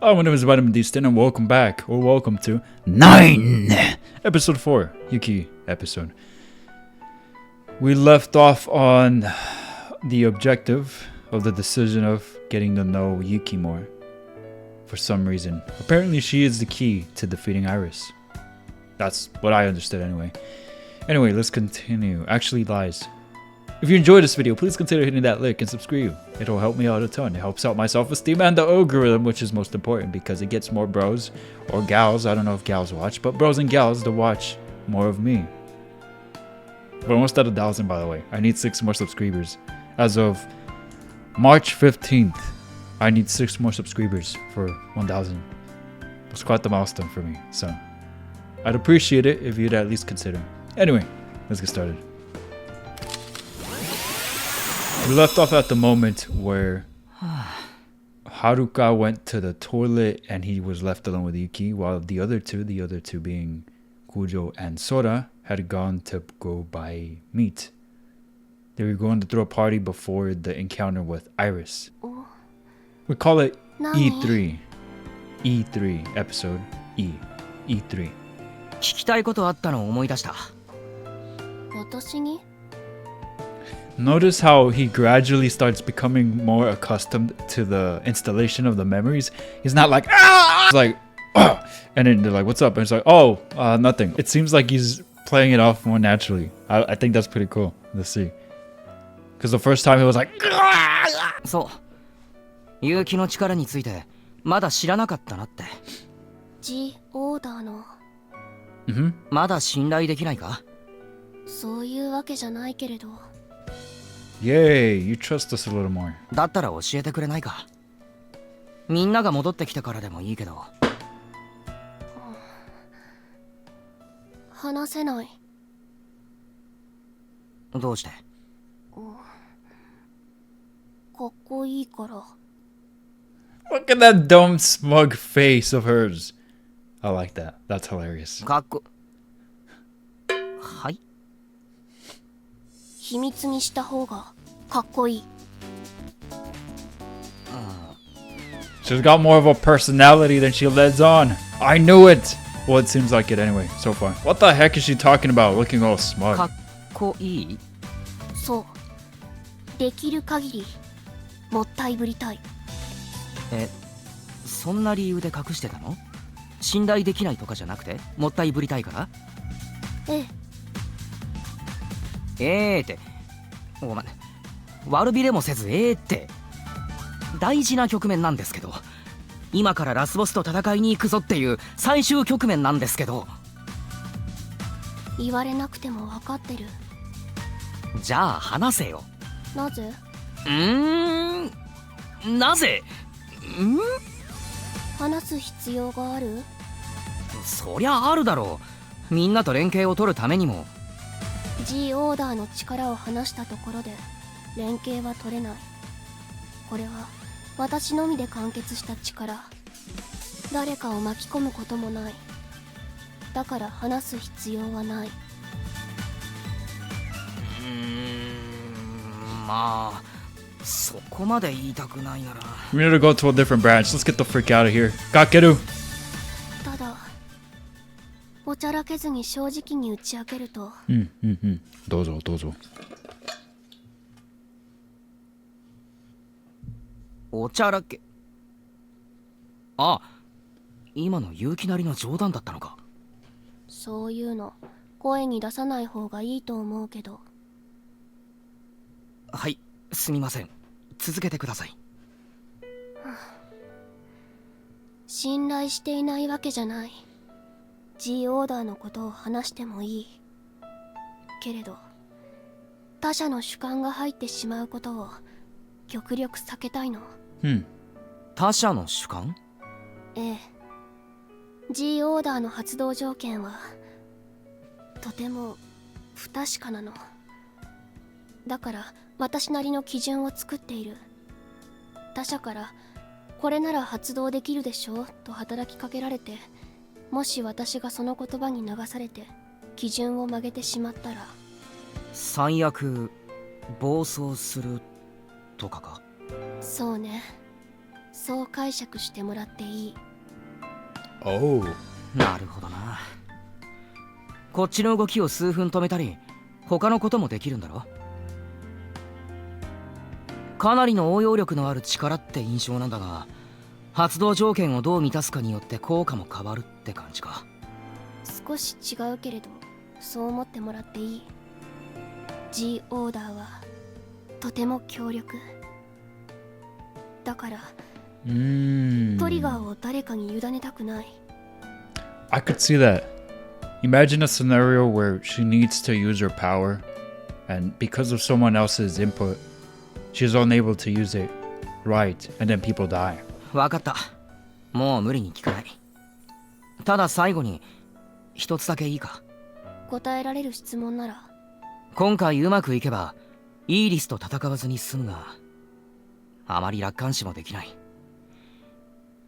My name is VitaminDStain and welcome back, or welcome to 9! Episode 4, Yuki episode. We left off on the objective of the decision of getting to know Yuki more. For some reason. Apparently she is the key to defeating Iris. That's what I understood anyway. Anyway, let's continue. Actually, lies. If you enjoyed this video, please consider hitting that like and subscribe. It'll help me out a ton. It helps out my self-esteem and the algorithm, which is most important because it gets more bros or gals. I don't know if gals watch, but bros and gals to watch more of me. We're almost at 1,000, by the way. I need 6 more subscribers. As of March 15th, I need 6 more subscribers for 1,000. That's quite the milestone for me, so I'd appreciate it if you'd at least consider. Anyway, let's get started. We left off at the moment where Haruka went to the toilet and he was left alone with Yuki, while the other two being Kujo and Sora, had gone to go buy meat. They were going to throw a party before the encounter with Iris. We call it E3. E3 episode E. E3. 聞きたいことあったのを思い出した。私に? Notice how he gradually starts becoming more accustomed to the installation of the memories. He's not like, ah! He's like, oh! And then they're like, what's up? And it's like, oh, nothing. It seems like he's playing it off more naturally. I think that's pretty cool to see. Because the first time he was like, ah! そう。勇気の力についてまだ知らなかったなって。G オーダーの。まだ信頼できないか？そういうわけじゃないけれど。Yay, you trust us a little more. だったら教えてくれないか？みんなが戻ってきてからでもいいけど。話せない。どうして？かっこいいから。Look at that dumb smug face of hers. I like that. That's hilarious. かっこ。はい。秘密にした方がかっこいい。She's got more of a personality than she lets on. I knew it. Well, it seems like it anyway, so far. What the heck is she talking about? Looking all smug. かっこいい？そう。できる限りもったいぶりたい。そんな理由で隠してたの？信頼できないとかじゃなくてもったいぶりたいから？ってごめん、悪びれもせずって大事な局面なんですけど、今からラスボスと戦いに行くぞっていう最終局面なんですけど。言われなくても分かってる。じゃあ話せよ。なぜ？なぜ？話す必要がある？そりゃあるだろう。みんなと連携を取るためにも。G オーダーの力を離したところで連携は取れない。これは私のみで完結した力。誰かを巻き込むこともない。だから話す必要はない。まあそこまで言いたくないなら。We need to go to a different branch. Let's get the freak out of here. Gakeru. ただおちゃらけずに正直に打ち明けると。どうぞどうぞ。おちゃらけ。あ、今の勇気なりの冗談だったのか。そういうの声に出さない方がいいと思うけど。はい、すみません。続けてください。信頼していないわけじゃない。G オーダーのことを話してもいい。けれど他者の主観が入ってしまうことを極力避けたいの。他者の主観？G オーダーの発動条件はとても不確かなの。だから私なりの基準を作っている。他者からこれなら発動できるでしょと働きかけられて、もし私がその言葉に流されて基準を曲げてしまったら、最悪暴走するとかか。そうね。そう解釈してもらっていい。Oh. なるほどな。こっちの動きを数分止めたり他のこともできるんだろ。かなりの応用力のある力って印象なんだが、発動条件をどう満たすかによって効果も変わるって感じか。少し違うけれどそう思ってもらっていい。 G オーダーはとても強力だから、トリガーを誰かに委ねたくない。 I could see that. Imagine a scenario where she needs to use her power, and because of someone else's input, she's unable to use it right, and then people die. わかった。もう無理に聞かない。ただ最後に一つだけいいか。答えられる質問なら。今回うまくいけばイーリスと戦わずに済むが、あまり楽観視もできない。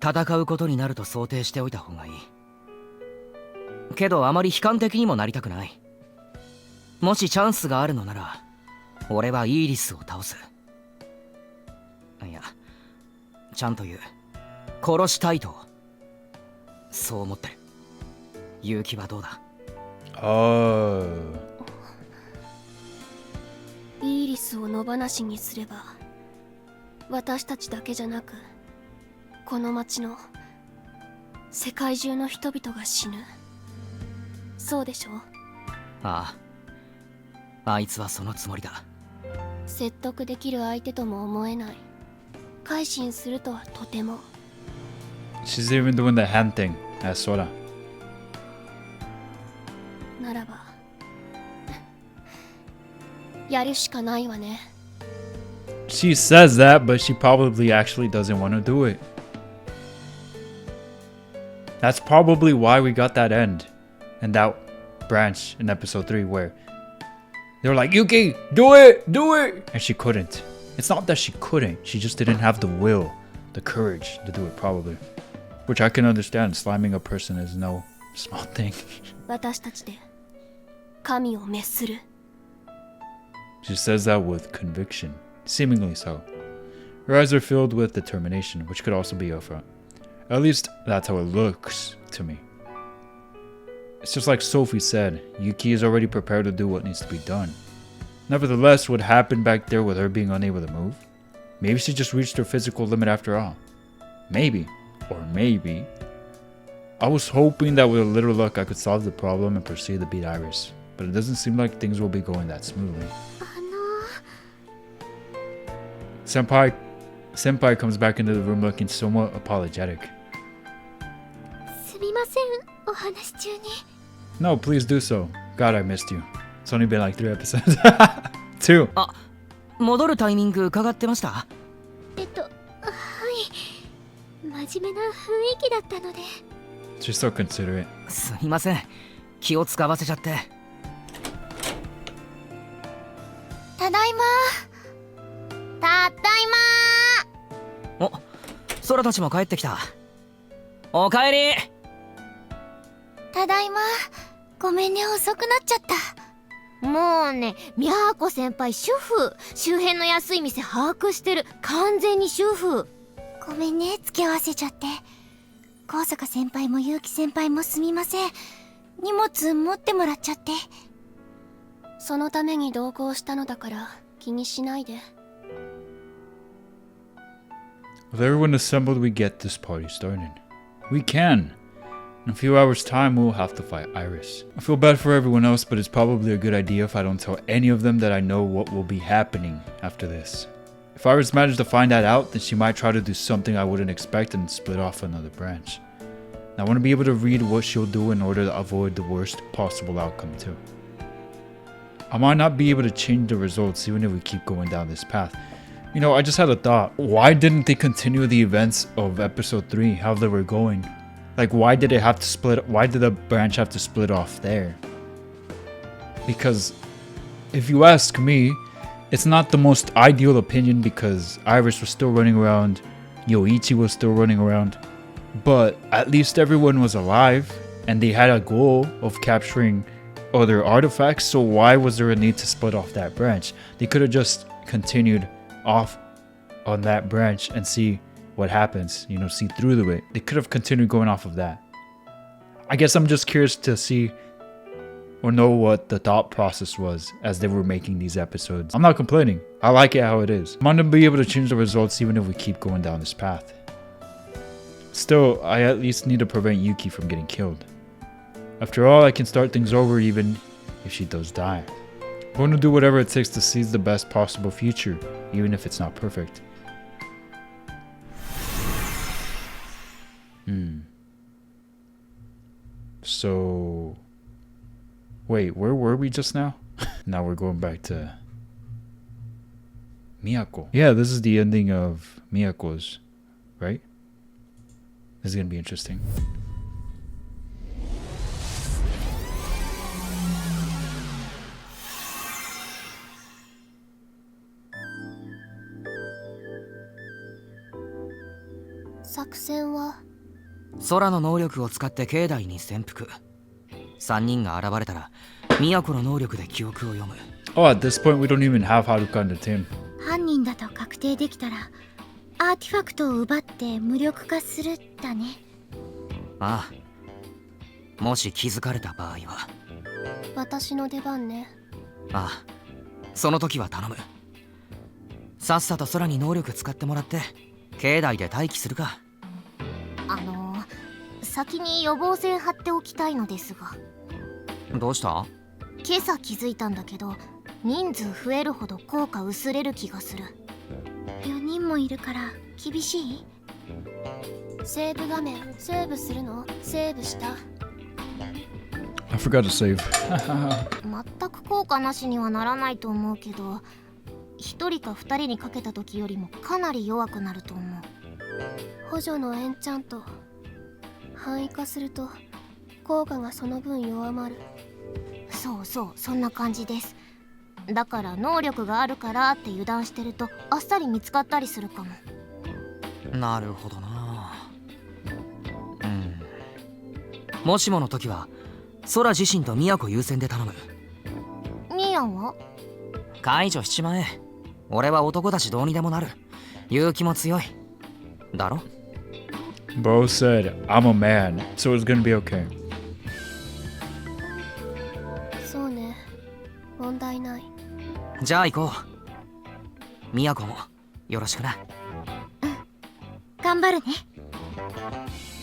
戦うことになると想定しておいた方がいい。けどあまり悲観的にもなりたくない。もしチャンスがあるのなら俺はイーリスを倒す。いや、ちゃんと言う。殺したいとそう思ってる。勇気はどうだ。イーリスを野放しにすれば私たちだけじゃなくこの町の世界中の人々が死ぬ。そうでしょ。ああ、あいつはそのつもりだ。説得できる相手とも思えない。改心するとはとても。 She's even doing the hand thing as Sora. ならばやるしかないわね。 She says that, but she probably actually doesn't want to do it. That's probably why we got that end and that branch in episode 3 where they were like, Yuki, do it! And she couldn't. It's not that she couldn't, she just didn't have the will, the courage to do it probably. Which I can understand, slamming a person is no small thing. 私たちで神を滅する。 She says that with conviction, seemingly so. Her eyes are filled with determination, which could also be Yofa. At least that's how it looks to me. It's just like Sophie said, Yuki is already prepared to do what needs to be done. Nevertheless, what happened back there with her being unable to move? Maybe she just reached her physical limit after all. Maybe. Or maybe. I was hoping that with a little luck I could solve the problem and proceed to beat Iris. But it doesn't seem like things will be going that smoothly. Senpai comes back into the room looking somewhat apologetic. すみません、お話中に。 No, please do so. God, I missed you. It's only been like 3 episodes. 2. あ、戻るタイミング伺ってました？はい。真面目な雰囲気だったので。 She's so considerate. すみません。気を使わせちゃって。ただいま。ただいま。お、空たちも帰ってきた。おかえり。ただいま。ごめんね、遅くなっちゃった。もうね、みゃーこ先輩主婦。周辺の安い店把握してる。完全に主婦。ごめんね、付き合わせちゃって。高坂先輩も結城先輩もすみません。荷物持ってもらっちゃって。そのために同行したのだから気にしないで。 With everyone assembled, we get this party started. We can. In a few hours' time, we'll have to fight Iris. I feel bad for everyone else, but it's probably a good idea if I don't tell any of them that I know what will be happening after this. If Iris managed to find that out, then she might try to do something I wouldn't expect and split off another branch. And I want to be able to read what she'll do in order to avoid the worst possible outcome too. I might not be able to change the results even if we keep going down this path. You know, I just had a thought. Why didn't they continue the events of episode 3, how they were going? Like, why did it have to split? Why did the branch have to split off there? Because if you ask me, it's not the most ideal opinion because Iris was still running around, Yoichi was still running around, but at least everyone was alive and they had a goal of capturing other artifacts, so why was there a need to split off that branch? They could have just continued off on that branch and see what happens, see through it. They could have continued going off of that. I guess I'm just curious to see or know what the thought process was as they were making these episodes. I'm not complaining. I like it how it is. I'm going to be able to change the results even if we keep going down this path. Still, I at least need to prevent Yuki from getting killed. After all, I can start things over even if she does die. I'm going to do whatever it takes to seize the best possible future, even if it's not perfect. So... Wait, where were we just now? Now we're going back to... Miyako. Yeah, this is the ending of Miyako's, right? This is gonna be interesting.空の能力を使って境内に潜伏。3人が現れたら、都の能力で記憶を読む。Oh, at this point we don't even have Haruka in the team. 犯人だと確定できたら、アーティファクトを奪って無力化するだね。ああ。もし気づかれた場合は。私の出番ね。ああ。その時は頼む。さっさと空に能力使ってもらって、境内で待機するか。先に予防線張っておきたいのですが。どうした？今朝気づいたんだけど、人数増えるほど効果薄れる気がする。4人もいるから厳しい？セーブ画面セーブするの？セーブした？ I forgot to save. 全く効果なしにはならないと思うけど、1人か2人にかけた時よりもかなり弱くなると思う。補助のエンチャント範囲化すると効果がその分弱まる。そうそう、そんな感じです。だから能力があるからって油断してるとあっさり見つかったりするかも。なるほどな。もしもの時は空自身と都優先で頼む。ミヤは？解除しちまえ。俺は男だしどうにでもなる。勇気も強いだろ。Bro said, I'm a man, so it's gonna be okay. そうね、問題ない。じゃあ行こう。都もよろしくな。頑張るね。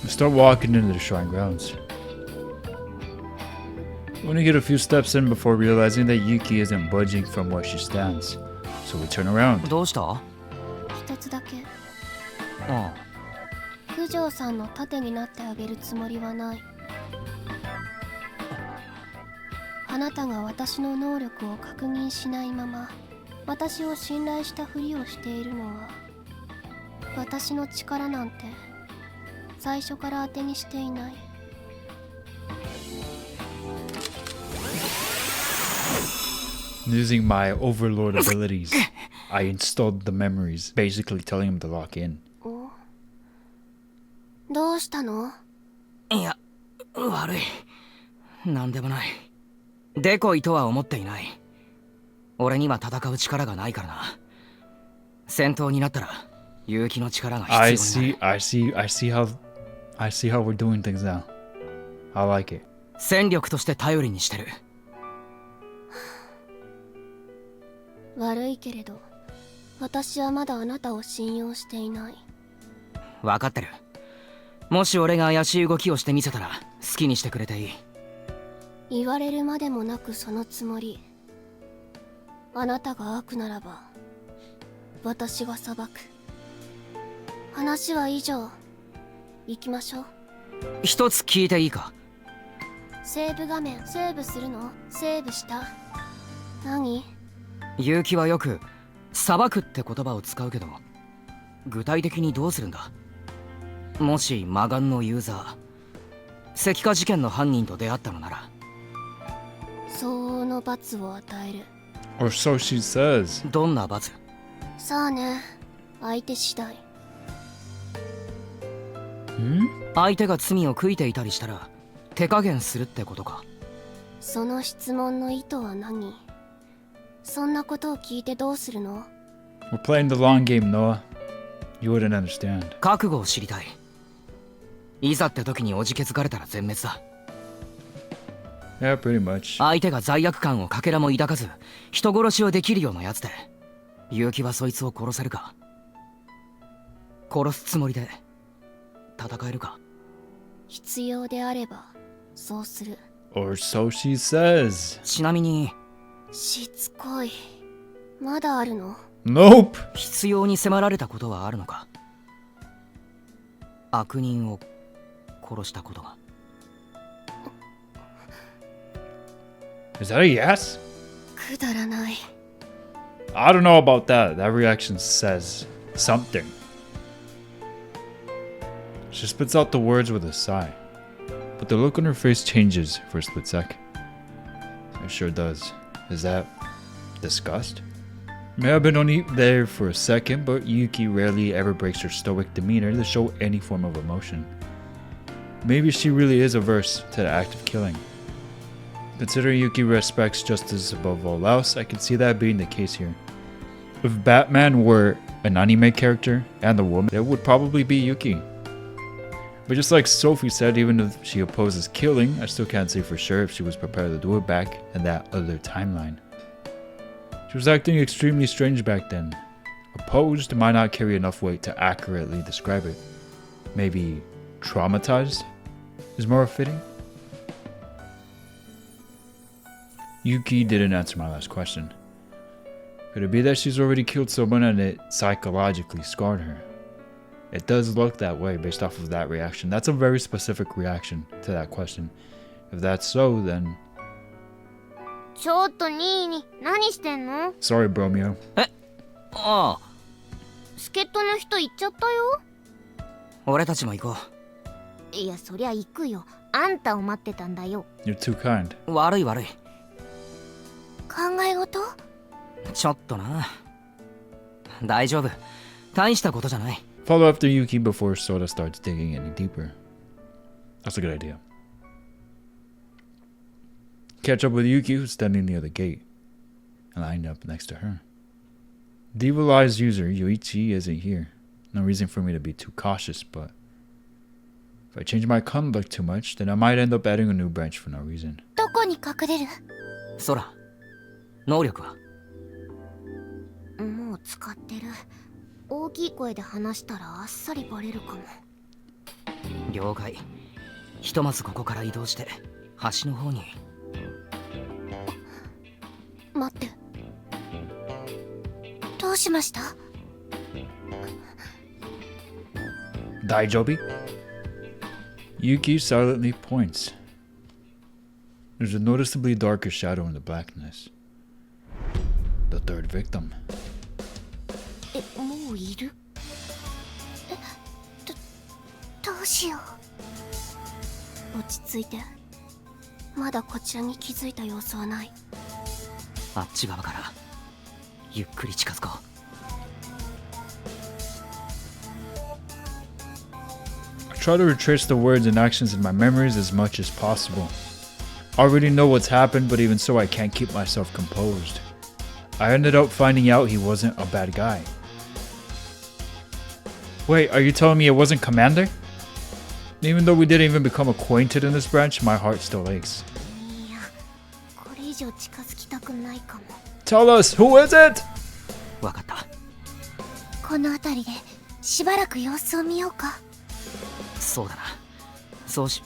Start walking into the shrine grounds. We only get a few steps in before realizing that Yuki isn't budging from where she stands. So we turn around. どうした？一つだけ。ああ。九条さんの盾になってあげるつもりはない。あなたが私の能力を確認しないまま私を信頼したふりをしているのは、私の力なんて最初から当てにしていない。Using my overlord abilities, I installed the memories, basically telling him to lock in. どうしたの？いや、悪い。なんでもない。デコイとは思っていない。俺には戦う力がないからな。戦闘になったら勇気の力が必要になる。I see how we're doing things now. I like it. 戦力として頼りにしてる。悪いけれど、私はまだあなたを信用していない。分かってる。もし俺が怪しい動きをしてみせたら好きにしてくれていい。言われるまでもなくそのつもり。あなたが悪ならば私が裁く。話は以上。行きましょう。一つ聞いていいか？セーブ画面セーブするの？セーブした？何？結城はよく裁くって言葉を使うけど、具体的にどうするんだ？もし魔眼のユーザー、石化事件の犯人と出会ったのなら相応の罰を与える。 Or so she says. どんな罰？さあね、相手次第。相手が罪を悔いていたりしたら手加減するってことか？その質問の意図は何？そんなことを聞いてどうするの？ We're playing the long game, Noah. You wouldn't understand. 覚悟を知りたい。いざって時におじけづかれたら全滅だ。 Yeah, pretty much. 相手が罪悪感をかけらも抱かず人殺しをできるようなやつで結城はそいつを殺せるか。殺すつもりで戦えるか。必要であればそうする。 Or so she says. ちなみにしつこい。まだあるの？ Nope. 必要に迫られたことはあるのか。悪人を殺したことが。 Is that a yes? くだらない。 I don't know about that. That reaction says something. She spits out the words with a sigh, but the look on her face changes for a split sec. It sure does. Is that disgust? May have been only there for a second, but Yuki rarely ever breaks her stoic demeanor to show any form of emotion. Maybe she really is averse to the act of killing. Considering Yuki respects justice above all else, I can see that being the case here. If Batman were an anime character and the woman, it would probably be Yuki. But just like Sophie said, even if she opposes killing, I still can't say for sure if she was prepared to do it back in that other timeline. She was acting extremely strange back then. Opposed might not carry enough weight to accurately describe it. Maybe traumatized is more fitting? Yuki didn't answer my last question. Could it be that she's already killed someone and it psychologically scarred her? It does look that way based off of that reaction. That's a very specific reaction to that question. If that's so, then... ちょっとニーニ、何してんの？ Sorry, Bromeo. ああ、助っ人の人行っちゃったよ。俺たちも行こいや、そりゃ行くよ。あんたを待ってたんだよ。You're too kind. う。悪い悪い。考え事？ちょっとな。大丈夫。大したことじゃない。Follow after Yuki before Sora starts digging any deeper. That's a good idea. Catch up with Yuki, who's standing near the gate, and lined up next to her. The evil-eyed user, Yoichi, isn't here. No reason for me to be too cautious, but if I change my conduct too much, then I might end up adding a new branch for no reason. どこに隠れる？ソラ、能力は？もう使ってる。大きい声で話したらあっさりバレるかも。了解。ひとまずここから移動して橋の方に。待って。どうしました？ Daijobi? Yuki silently points. There's a noticeably darker shadow in the blackness. The third victim. もういる？どうしよう。落ち着いて。まだこちらに気づいた様子はない。あっち側からゆっくり近づこう。 I try to retrace the words and actions in my memories as much as possible. I already know what's happened, but even so I can't keep myself composed. I ended up finding out he wasn't a bad guy. Wait, are you telling me it wasn't Commander? Even though we didn't even become acquainted in this branch, my heart still aches. いや、これ以上近づきたくないかも。 Tell us, who is it? わかった。この辺りでしばらく様子を見ようか。そうだな。そうし。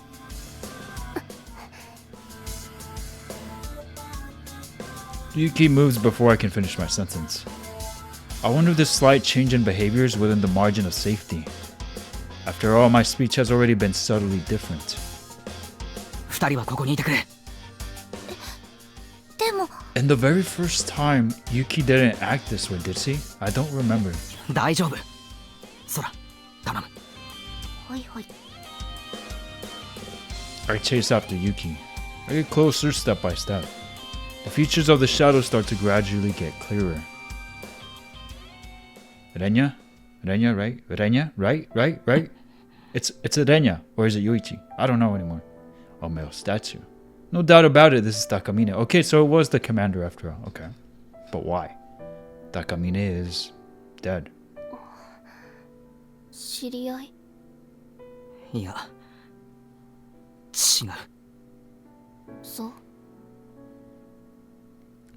Yuki moves before I can finish my sentence. I wonder if this slight change in behavior is within the margin of safety. After all, my speech has already been subtly different. 二人はここにいてくれ。でも、 And the very first time, Yuki didn't act this way, did she? I don't remember. 大丈夫。ソラ、頼む。ほいほい。 I chase after Yuki. I get closer step by step. The features of the shadow start to gradually get clearer. Renya? Renya, right? Renya? Right? It's Renya, or is it Yoichi? I don't know anymore. A male statue. No doubt about it, this is Takamine. Okay, so it was the commander after all. Okay. But why? Takamine is dead. 知り合い？いや、違う。そう。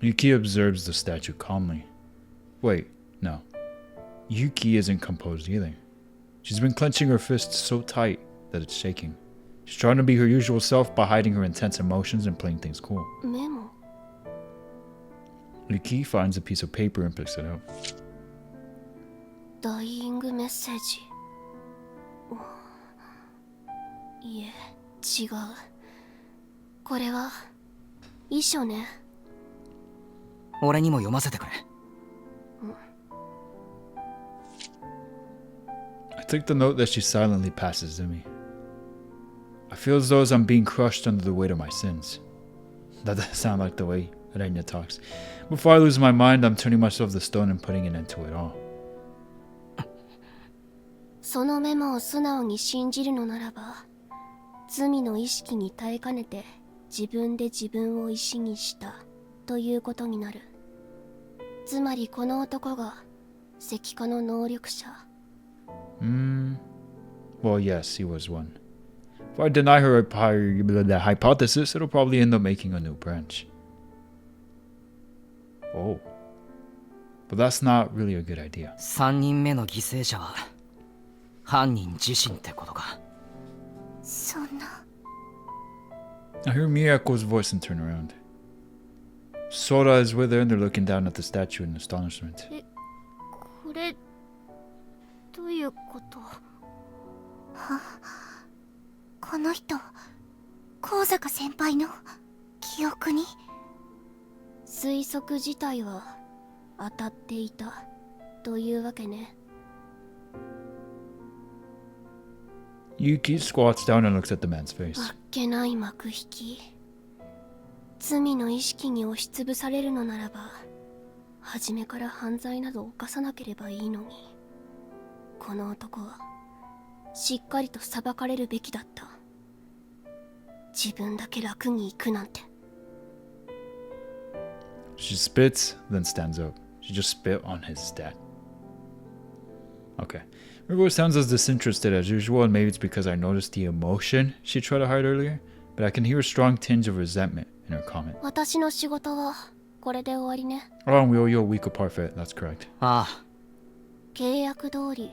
Yuki observes the statue calmly. Wait, no. Yuki isn't composed either. She's been clenching her fists so tight that it's shaking. She's trying to be her usual self by hiding her intense emotions and playing things cool. メモ？ Yuki finds a piece of paper and picks it up. ダイイングメッセージ。いえ、違う。これは遺書ね。俺にも読ませてくれ。I take the note that she silently passes to me. I feel as though I'm being crushed under the weight of my sins. That doesn't sound like the way Arenya talks. Before I lose my mind, I'm turning myself to stone and putting an end to it all. そのメモを素直に信じるのならば、罪の意識に耐えかねて自分で自分を石にしたということになる。つまりこの男が石化の能力者。Well, yes, he was one. If I deny her hypothesis, it'll probably end up making a new branch. Oh. But that's not really a good idea. 3人目の犠牲者は犯人自身ってことか。そんな。 I hear Miyako's voice and turn around. Sora is with her and they're looking down at the statue in astonishment. これどういうこと？この人、高坂先輩の記憶に？推測自体は当たっていたというわけね。Yuki squats down and looks at the man's face. あっけない幕引き。罪の意識に押しつぶされるのならば、初めから犯罪など犯さなければいいのに、この男はしっかりと裁かれるべきだった。自分だけ楽に行くなんて。She spits, then stands up. She just spit on his stat. Okay. Rigo sounds as disinterested as usual, and maybe it's because I noticed the emotion she tried to hide earlier, but I can hear a strong tinge of resentment in her comment. 私の仕事はこれで終わりね。Oh, and we owe you a week of parfait. That's correct. ああ、契約通り、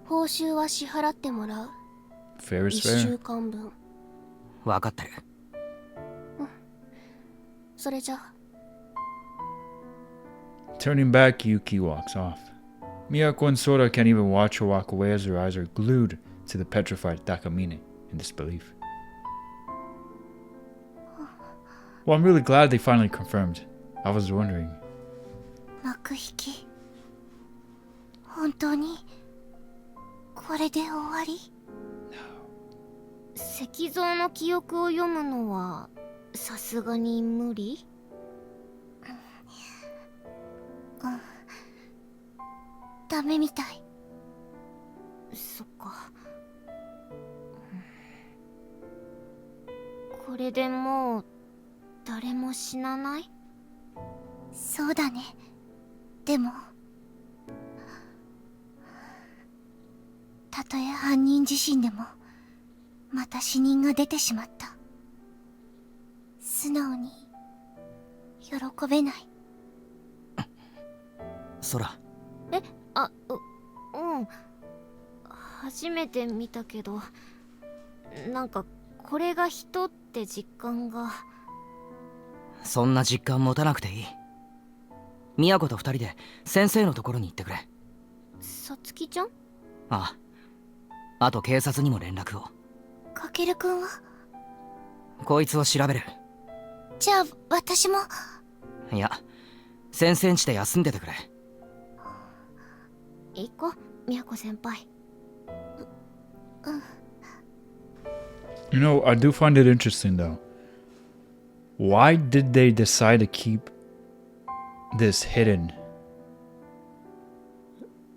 報酬は支払ってもらう。 Fair 1 is 週 fair. 間分。分かってる。それじゃあ。 Turning back, Yuki walks off. Miyako and Sora can't even watch her walk away as their eyes are glued to the petrified Takamine in disbelief. Well, I'm really glad they finally confirmed. I was wondering. 幕引き。本当にこれで終わり？石像の記憶を読むのはさすがに無理？ダメみたい。そっか。これでもう誰も死なない？そうだね。でもたとえ犯人自身でもまた死人が出てしまった。素直に喜べない。空。うん。初めて見たけど、なんかこれが人って実感が。そんな実感持たなくていい。宮子と二人で先生のところに行ってくれ。さつきちゃん？ああ。あと警察にも連絡を。かけるくんは？こいつを調べる。じゃあ私も。いや、先生ん家で休んでてくれ。行こう、宮子先輩。You know, I do find it interesting though. Why did they decide to keep this hidden?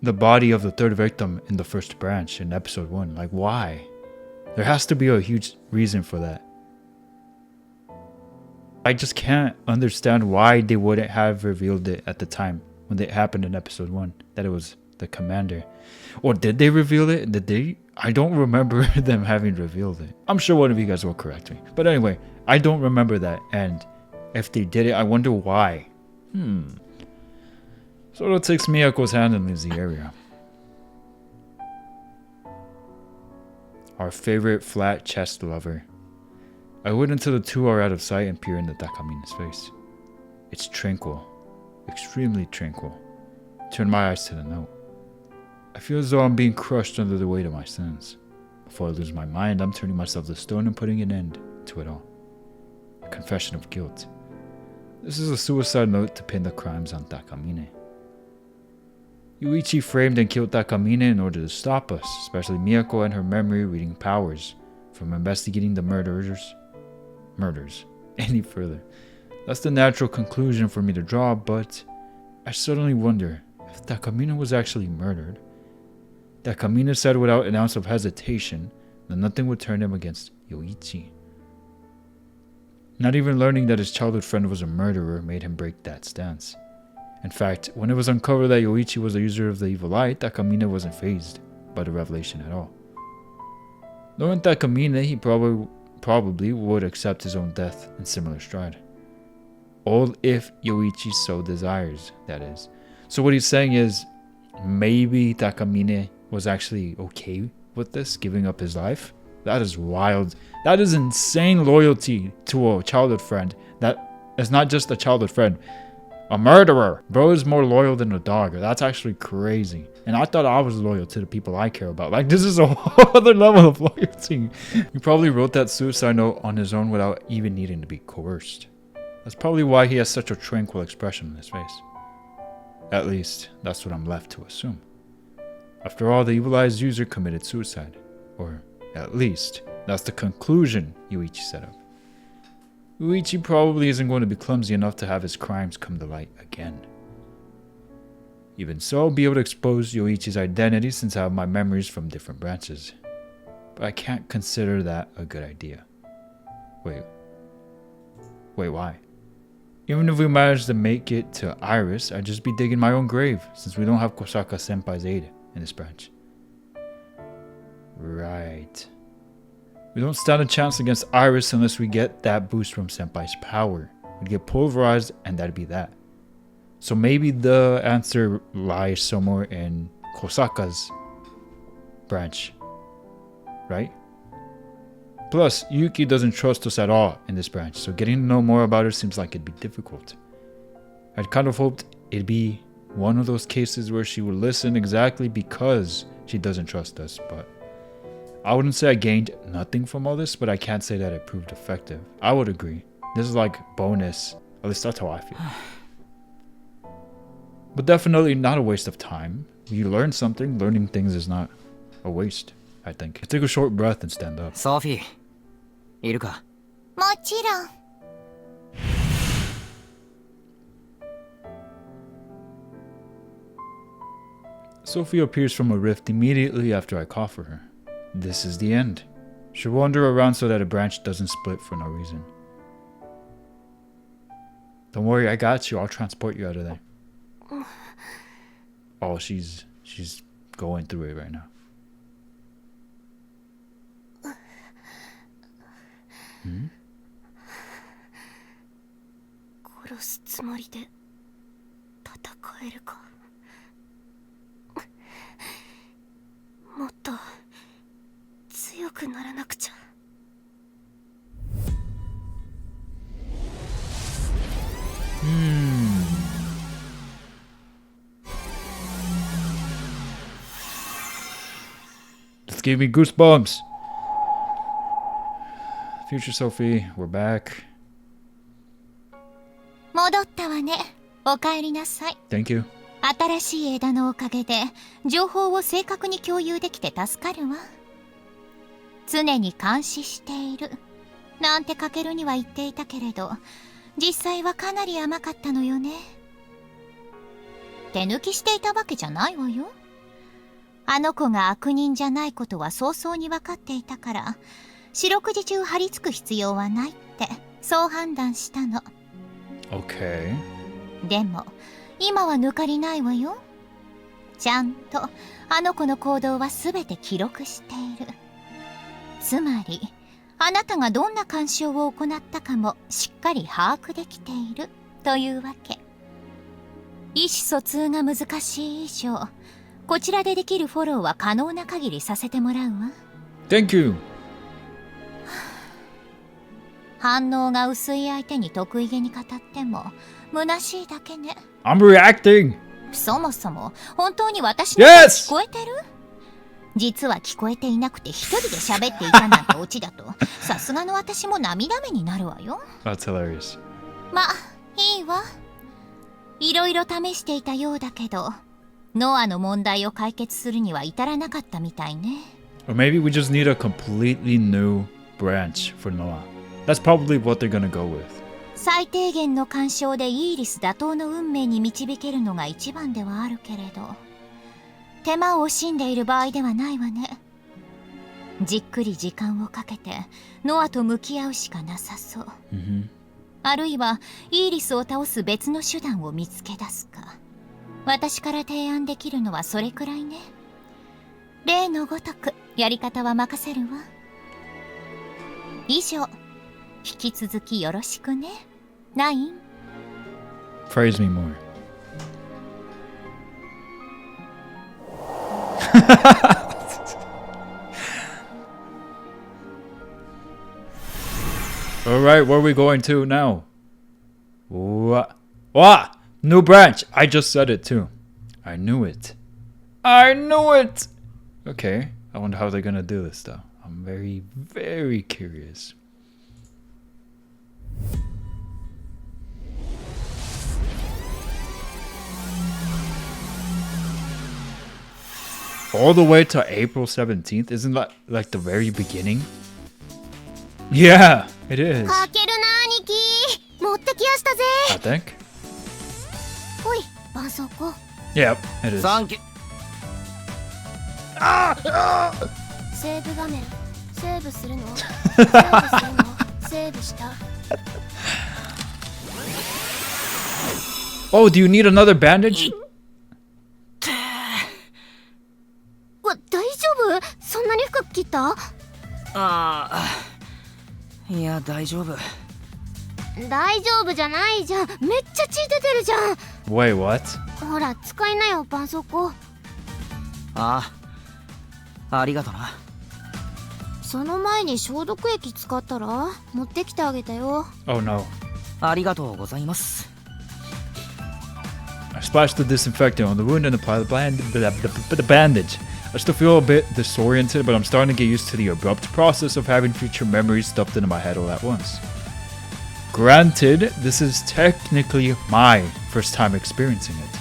The body of the third victim in the first branch in episode 1. Like, why? There has to be a huge reason for that. I just can't understand why they wouldn't have revealed it at the time when it happened in episode 1. That it was the commander. Or did they reveal it? Did they? I don't remember them having revealed it. I'm sure one of you guys will correct me. But anyway, I don't remember that. And if they did it, I wonder why. Zoro takes Miyako's hand and leaves the area. Our favorite flat chest lover. I wait until the two are out of sight and peer into Takamina's face. It's tranquil. Extremely tranquil. Turn my eyes to the note. I feel as though I'm being crushed under the weight of my sins. Before I lose my mind, I'm turning myself to stone and putting an end to it all. A confession of guilt. This is a suicide note to pin the crimes on Takamine. Yuichi framed and killed Takamine in order to stop us, especially Miyako and her memory reading powers, from investigating the murders any further. That's the natural conclusion for me to draw, but I suddenly wonder if Takamine was actually murdered. Takamine said without an ounce of hesitation that nothing would turn him against Yoichi. Not even learning that his childhood friend was a murderer made him break that stance. In fact, when it was uncovered that Yoichi was a user of the evil eye, Takamine wasn't fazed by the revelation at all. Knowing Takamine, he probably would accept his own death in similar stride. All if Yoichi so desires, that is. So what he's saying is, maybe Takamine was actually okay with this, giving up his life? That is wild. That is insane loyalty to a childhood friend. That is not just a childhood friend. A murderer. Bro is more loyal than a dog. That's actually crazy. And I thought I was loyal to the people I care about. Like, this is a whole other level of loyalty. He probably wrote that suicide note on his own without even needing to be coerced. That's probably why he has such a tranquil expression on his face. At least, that's what I'm left to assume. After all, the Evil Eye's user committed suicide. Or, at least, that's the conclusion Yuichi set up. Yuichi probably isn't going to be clumsy enough to have his crimes come to light again. Even so, I'll be able to expose Yoichi's identity since I have my memories from different branches. But I can't consider that a good idea. Wait, why? Even if we manage to make it to Iris, I'd just be digging my own grave, since we don't have Kosaka Senpai's aid in this branch. Right. We don't stand a chance against Iris unless we get that boost from Senpai's power. We'd get pulverized and that'd be that. So maybe the answer lies somewhere in Kosaka's branch. Right? Plus, Yuki doesn't trust us at all in this branch, so getting to know more about her seems like it'd be difficult. I'd kind of hoped it'd be one of those cases where she would listen exactly because she doesn't trust us, but I wouldn't say I gained nothing from all this, but I can't say that it proved effective. I would agree. This is like bonus. At least that's how I feel. But definitely not a waste of time. You learn something. Learning things is not a waste, I think. Take a short breath and stand up. Sophie, いるか? もちろん。Sophie appears from a rift immediately after I call for her. This is the end. She'll wander around so that a branch doesn't split for no reason. Don't worry, I got you. I'll transport you out of there. Oh, she's going through it right now. Hmm? 殺すつもりで戦えるか。もっと強くならなくちゃ。This gave me goosebumps. Future Sophie, we're back. 戻ったわね。お帰りなさい。Thank you. 新しい枝のおかげで情報を正確に共有できて助かるわ。常に監視しているなんてカケルには言っていたけれど、実際はかなり甘かったのよね。手抜きしていたわけじゃないわよ。あの子が悪人じゃないことは早々に分かっていたから、四六時中張り付く必要はないってそう判断したの。Okay. でも今は抜かりないわよ。ちゃんとあの子の行動は全て記録している。つまりあなたがどんな干渉を行ったかもしっかり把握できているというわけ。意思疎通が難しい以上、こちらでできるフォローは可能な限りさせてもらうわ。 Thank you. 反応が薄い相手に得意げに語っても虚しいだけね。 I'm reacting. そもそも本当に私の声 Yes! 聞こえてる？実は聞こえていなくて一人で喋っていたなんてオチだとさすがの私も涙目になるわよ。 That's hilarious. ま、いいわ。いろいろ試していたようだけど、ノアの問題を解決するには至らなかったみたいね。 Or maybe we just need a completely new branch for Noah. That's probably what they're gonna go with. 最低限の干渉でイーリス打倒の運命に導けるのが一番ではあるけれど、手間を惜しんでいる場合ではないわね。じっくり時間をかけてノアと向き合うしかなさそう。あるいはイーリスを倒す別の手段を見つけ出すか。私から提案できるのはそれくらいね。例のごとくやり方は任せるわ。以上、引き続きよろしくね、ナイン。 Praise me more. Alright, where are we going to now? What? What? New branch! I just said it too. I knew it. I knew it! Okay, I wonder how they're gonna do this though. I'm very, very curious. All the way to April 17th? Isn't that like the very beginning? Yeah, it is. かけるな兄貴、持ってきやしたぜ。 I think. ほい、絆創膏。 Yep, it is. サンキュ。セーブ画面、セーブするの？セーブするの？セーブした。 Oh, do you need another bandage? わ、大丈夫？そんなに深く切った？ああ、いや大丈夫。大丈夫じゃないじゃん。めっちゃ血出てるじゃん。 Wait, what? ほら、使いなよ、絆創膏。ああ、ありがとな。その前に消毒液使ったら持ってきてあげたよ。 Oh no. ありがとうございます。I splashed the disinfectant on the wound and applied the bandage. I still feel a bit disoriented, but I'm starting to get used to the abrupt process of having future memories stuffed into my head all at once. Granted, this is technically my first time experiencing it.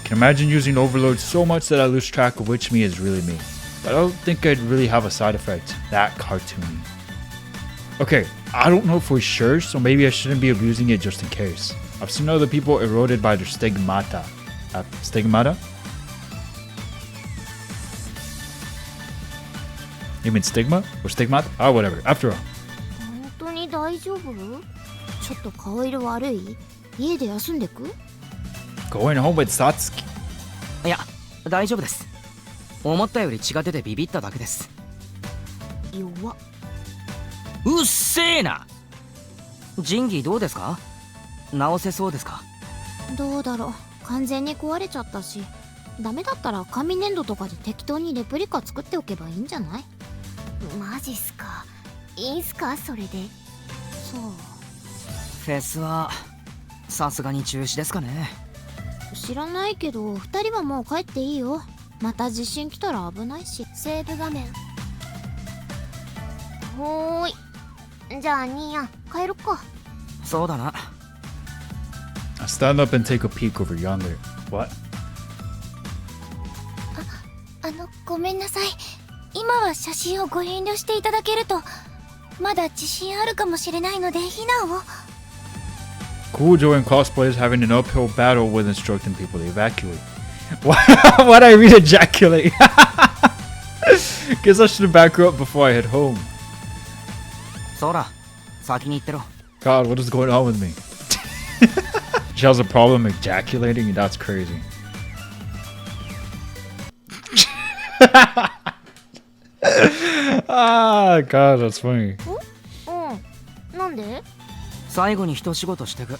I can imagine using overload so much that I lose track of which me is really me. But I don't think I'd really have a side effect that cartoony. Okay, I don't know for sure, so maybe I shouldn't be abusing it just in case. I've seen other people eroded by their stigmata. Stigmata? You mean stigma? Or stigmata? Oh, whatever. After all. 本当に大丈夫？ちょっと顔色悪い？家で休んでく？ Going home with Satsuki. いや、大丈夫です。思ったより血が出てビビっただけです。弱っ。うっせーな。仁義どうですか？直せそうですか？どうだろう。完全に壊れちゃったし、ダメだったら紙粘土とかで適当にレプリカ作っておけばいいんじゃない？マジっすか。いいんすかそれで。そう。フェスはさすがに中止ですかね。知らないけど2人はもう帰っていいよ。また地震来たら危ないし。セーブ画面。ほーい。じゃあ兄やん帰ろっか。そうだな。I stand up and take a peek over yonder. What? ごめんなさい。今は写真をご遠慮していただけると、まだ自信あるかもしれないので避難を。Kujo and cosplay is having an uphill battle with instructing people to evacuate. Why'd I read ejaculate? Guess I should back her up before I head home. そら、先に行ってろ。 God, what is going on with me? She has a problem ejaculating? That's crazy. Ah, God, that's funny. うん。なんで？最後に一仕事してく。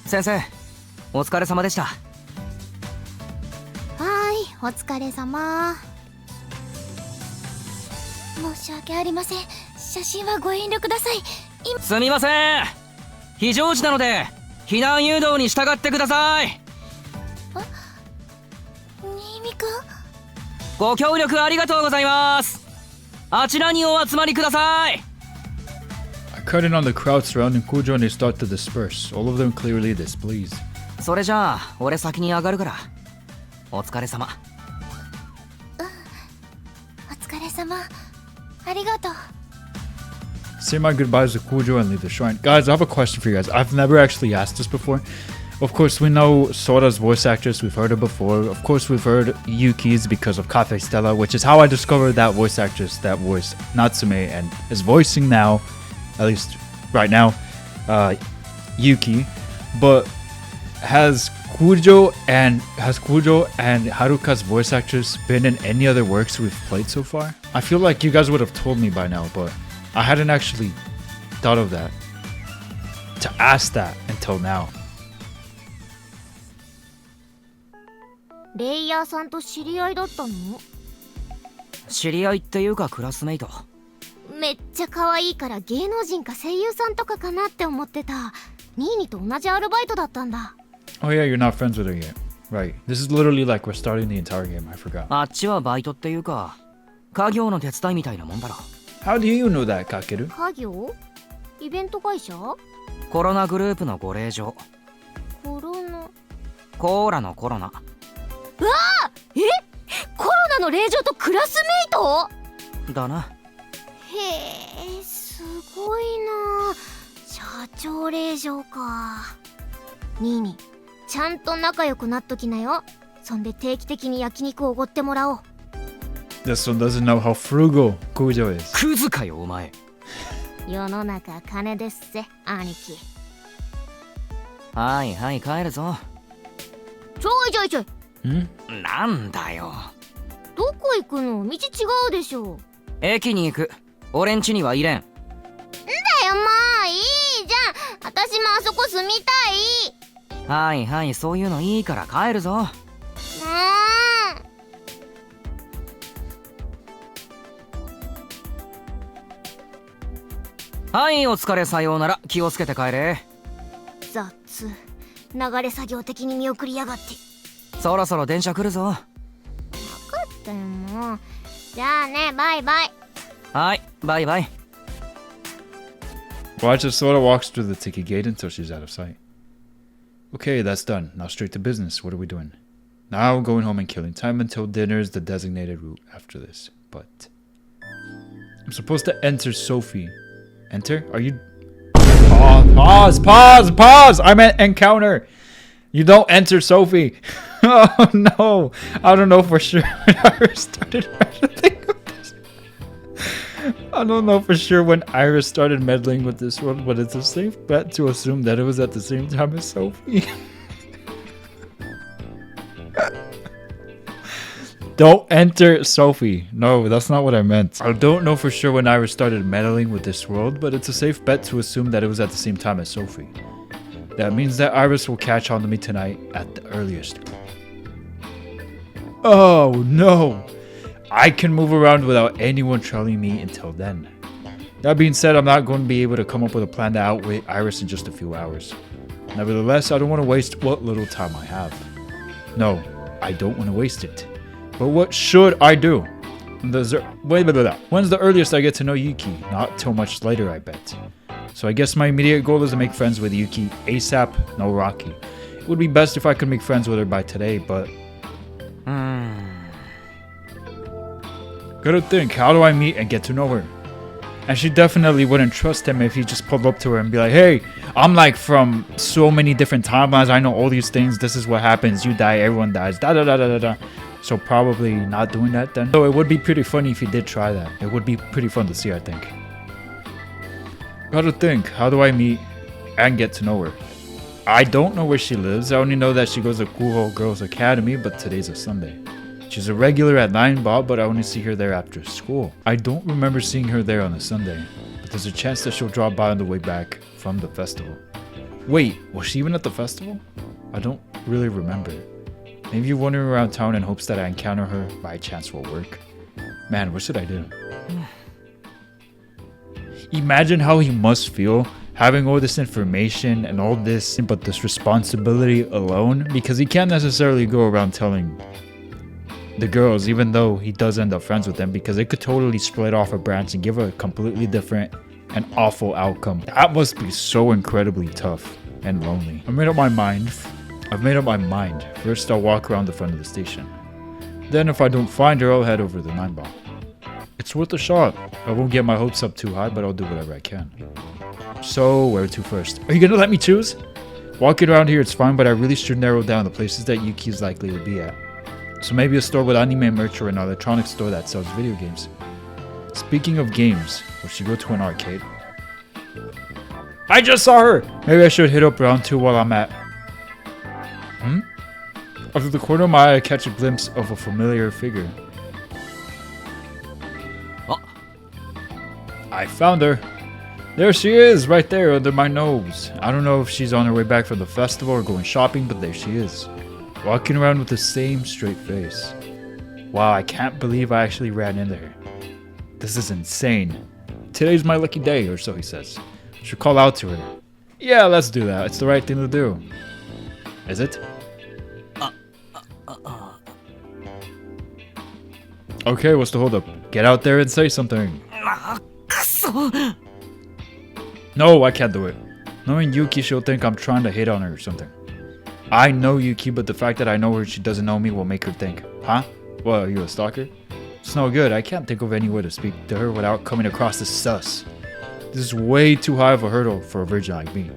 先生、お疲れ様でした。はーい、お疲れ様。申し訳ありません。写真はご遠慮ください。すみません。非常時なので避難誘導に従ってください。新見くん？ご協力ありがとうございます。あちらにお集まりください。I cut in on the crowd surrounding Kujo and they start to disperse. All of them clearly displeased. それじゃあ俺先に上がるから。お疲れ様。お疲れ様。ありがとう。 Say my goodbyes to Kujo and leave the shrine. Guys, I have a question for you guys. I've never actually asked this before. Of course, we know Sora's voice actress. We've heard her before. Of course, we've heard Yuki's because of Cafe Stella, which is how I discovered that voice actress that voiced Natsume and is voicing now, at least right now, Yuki. But has Kujo and Haruka's voice actress been in any other works we've played so far? I feel like you guys would have told me by now, but I hadn't actually thought of that, to ask that until now. レイヤーさんと知り合いだったの？知り合いっていうかクラスメイト。めっちゃ可愛いから芸能人か声優さんとかかなって思ってた。ニーニと同じアルバイトだったんだ。Oh yeah, you're not friends with her yet. Right. This is literally like we're starting the entire game. I forgot. あっちはバイトっていうか家業の手伝いみたいなもんだろ。 How do you know that, Kakeru? 家業？イベント会社？コロナグループのご令状。コロナ？コーラのコロナ。え？コロナの令状とクラスメイト？だな。へえ、すごいな。社長令状か。ニーニ、ちゃんと仲良くなっときなよ。そんで定期的に焼肉をおごってもらおう。This one doesn't know how frugal Kujo is. クズかよお前。世の中金ですぜ、兄貴。はいはい帰るぞ。ちょい。なんだよ。どこ行くの？道違うでしょ。駅に行く。俺ん家には入れん。だよ、もういいじゃん。私もあそこ住みたい。はいはいそういうのいいから帰るぞ。はいお疲れさようなら。気をつけて帰れ。雑。流れ作業的に見送りやがって。そろそろ電車来るぞ。分かったよもう。じゃあね、バイバイ。はいバイバイ。 Watch as Sora walks through the ticket gate until she's out of sight. Okay, that's done. Now straight to business. What are we doing? Now going home and killing time until dinner is the designated route after this. But I'm supposed to enter Sophie. Enter? Are you... Pause! I meant encounter. You don't enter Sophie. Oh no. I don't know for sure when Iris started meddling with this. I don't know for sure when Iris started meddling with this one, but it's a safe bet to assume that it was at the same time as Sophie. Don't enter Sophie. No, that's not what I meant. I don't know for sure when Iris started meddling with this world, but it's a safe bet to assume that it was at the same time as Sophie. That means that Iris will catch on to me tonight at the earliest. Oh no! I can move around without anyone trailing me until then. That being said, I'm not going to be able to come up with a plan to outwit Iris in just a few hours. Nevertheless, I don't want to waste what little time I have. No, I don't want to waste it. But what should I do? When's the earliest I get to know Yuki? Not till much later, I bet. So I guess my immediate goal is to make friends with Yuki ASAP, no Rocky. It would be best if I could make friends with her by today, but... Gotta think, how do I meet and get to know her? And she definitely wouldn't trust him if he just pulled up to her and be like, hey, I'm like from so many different timelines, I know all these things, this is what happens, you die, everyone dies, da-da-da-da-da-da. So probably not doing that then. So it would be pretty funny if he did try that. It would be pretty fun to see, I think. Gotta think, how do I meet and get to know her? I don't know where she lives. I only know that she goes to Kuho Girls Academy, but today's a Sunday. She's a regular at 9 Ball, but I only see her there after school. I don't remember seeing her there on a Sunday, but there's a chance that she'll drop by on the way back from the festival. Wait, was she even at the festival? I don't really remember. Maybe you're wandering around town in hopes that I encounter her by chance for work. Man, what should I do? Imagine how he must feel having all this information and all this, but this responsibility alone, because he can't necessarily go around telling the girls, even though he does end up friends with them, because it could totally split off a branch and give a completely different and awful outcome. That must be so incredibly tough and lonely. I've made up my mind. First, I'll walk around the front of the station. Then, if I don't find her, I'll head over to the 9 Ball. It's worth a shot. I won't get my hopes up too high, but I'll do whatever I can. So, where to first? Are you gonna let me choose? Walking around here, it's fine, but I really should narrow down the places that Yuki's likely to be at. So maybe a store with anime merch or an electronics store that sells video games. Speaking of games, will she go to an arcade? I just saw her! Maybe I should hit up round 2 while I'm at... Out of the corner of my eye, I catch a glimpse of a familiar figure. I found her. There she is, right there under my nose. I don't know if she's on her way back from the festival or going shopping, but there she is. Walking around with the same straight face. Wow, I can't believe I actually ran into her. This is insane. Today's my lucky day, or so he says. I should call out to her. Yeah, let's do that. It's the right thing to do. Is it? Okay, what's the holdup? Get out there and say something. No, I can't do it. Knowing Yuki, she'll think I'm trying to hit on her or something. I know Yuki, but the fact that I know her she doesn't know me will make her think, huh? What, are you a stalker? It's no good. I can't think of any way to speak to her without coming across as sus. This is way too high of a hurdle for a virgin like me.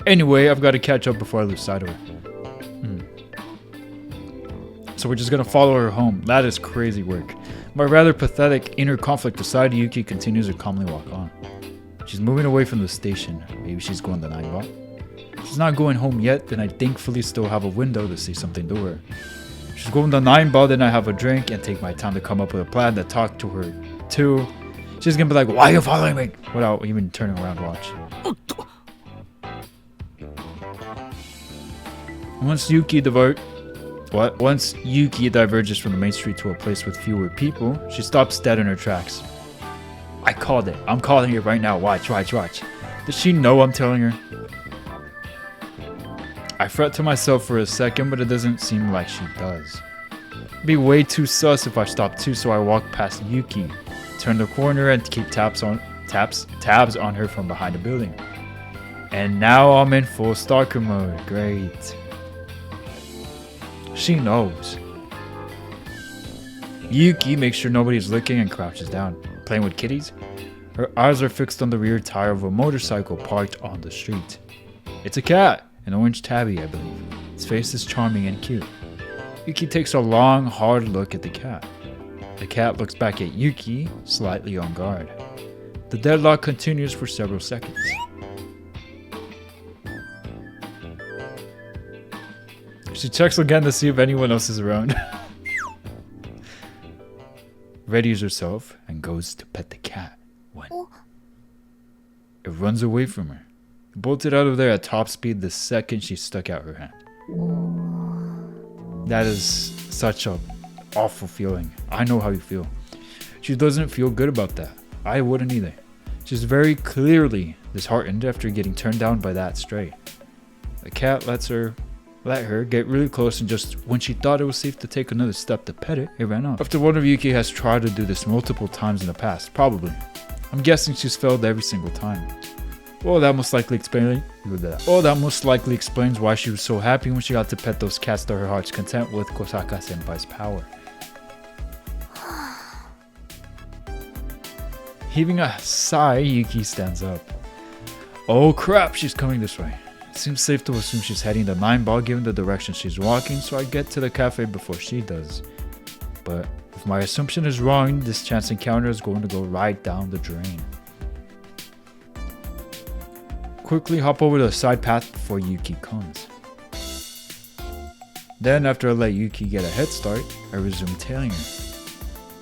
Anyway, I've got to catch up before I lose sight of her. So we're just gonna follow her home. That is crazy work. My rather pathetic inner conflict aside, Yuki continues to calmly walk on. She's moving away from the station. Maybe she's going to 9 Ball. If she's not going home yet, then I thankfully still have a window to say something to her. If she's going to 9 Ball, then I have a drink and take my time to come up with a plan to talk to her too. She's gonna be like, why are you following me? Without even turning around to watch. Once Yuki diverges from the main street to a place with fewer people, she stops dead in her tracks. I called it. I'm calling it right now. Watch. Does she know I'm telling her? I fret to myself for a second, but it doesn't seem like she does. It'd be way too sus if I stop too, so I walk past Yuki, turn the corner, and keep tabs on her from behind the building. And now I'm in full stalker mode. Great. She knows. Yuki makes sure nobody's looking and crouches down. Playing with kitties? Her eyes are fixed on the rear tire of a motorcycle parked on the street. It's a cat, an orange tabby, I believe. Its face is charming and cute. Yuki takes a long, hard look at the cat. The cat looks back at Yuki, slightly on guard. The deadlock continues for several seconds. She checks again to see if anyone else is around. Readies herself and goes to pet the cat when it runs away from her. Bolted out of there at top speed the second she stuck out her hand. That is such a awful feeling. I know how you feel. She doesn't feel good about that. I wouldn't either. She's very clearly disheartened after getting turned down by that stray. The cat let her get really close, and just when she thought it was safe to take another step to pet it ran off. After one of Yuki has tried to do this multiple times in the past, probably. I'm guessing she's failed every single time. That most likely explains why she was so happy when she got to pet those cats to her heart's content with Kosaka senpai's power. Heaving a sigh, Yuki stands up. Oh crap, she's coming this way. It seems safe to assume she's heading to 9 Ball given the direction she's walking, so I get to the cafe before she does. But if my assumption is wrong, this chance encounter is going to go right down the drain. Quickly hop over to the side path before Yuki comes. Then, after I let Yuki get a head start, I resumed tailing her.